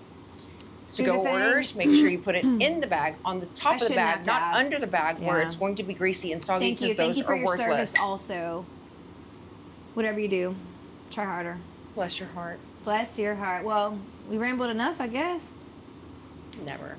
Speaker 3: To
Speaker 2: Do
Speaker 3: go
Speaker 2: the thing.
Speaker 3: orders, make sure you put it in the bag, on the top
Speaker 2: I
Speaker 3: of the
Speaker 2: shouldn't
Speaker 3: bag,
Speaker 2: have to
Speaker 3: not
Speaker 2: ask.
Speaker 3: under the bag where
Speaker 2: Yeah.
Speaker 3: it's going to be greasy and soggy
Speaker 2: Thank you.
Speaker 3: because
Speaker 2: Thank
Speaker 3: those
Speaker 2: you for
Speaker 3: are
Speaker 2: your
Speaker 3: worthless.
Speaker 2: service also. Whatever you do, try harder.
Speaker 3: Bless your heart.
Speaker 2: Bless your heart. Well, we rambled enough, I guess.
Speaker 3: Never.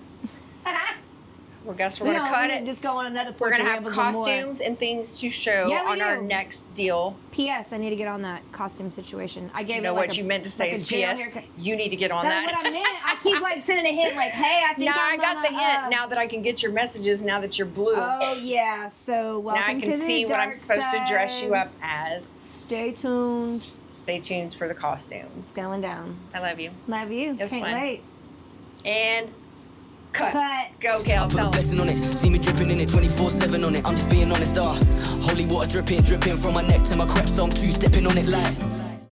Speaker 3: Well, guess we're
Speaker 2: We
Speaker 3: going to
Speaker 2: don't-
Speaker 3: cut
Speaker 2: we
Speaker 3: it.
Speaker 2: Just go on another
Speaker 3: We're
Speaker 2: porch
Speaker 3: going to
Speaker 2: and
Speaker 3: have
Speaker 2: ramble some more.
Speaker 3: costumes and things to show
Speaker 2: Yeah, we
Speaker 3: on our
Speaker 2: do.
Speaker 3: next deal.
Speaker 2: P.S. I need to get on that costume situation. I gave
Speaker 3: You
Speaker 2: it
Speaker 3: know
Speaker 2: like
Speaker 3: what
Speaker 2: a,
Speaker 3: you meant to say
Speaker 2: like
Speaker 3: is
Speaker 2: a jail
Speaker 3: P.S.
Speaker 2: haircut.
Speaker 3: You need to get on
Speaker 2: That's
Speaker 3: that.
Speaker 2: what I meant. I keep like sending a hint, like, "Hey, I think
Speaker 3: Now I
Speaker 2: I'm
Speaker 3: got the
Speaker 2: gonna,
Speaker 3: hint. Now that I can get your messages, now that you're blue.
Speaker 2: Oh yeah. So welcome
Speaker 3: now I can
Speaker 2: to the
Speaker 3: see what I'm
Speaker 2: dark
Speaker 3: supposed to dress
Speaker 2: side.
Speaker 3: you up as.
Speaker 2: Stay tuned.
Speaker 3: Stay tuned for the costumes.
Speaker 2: It's going down.
Speaker 3: I love you.
Speaker 2: Love you.
Speaker 3: It's
Speaker 2: Can't
Speaker 3: fun.
Speaker 2: wait.
Speaker 3: And cut.
Speaker 2: Cut.
Speaker 3: Go, Kel.
Speaker 1: I put a
Speaker 3: Tell 'em.
Speaker 1: blessing on it. See me dripping in it 24/7 on it. I'm just being honest, holy water dripping from my neck to my crepe, so I'm two-stepping on it like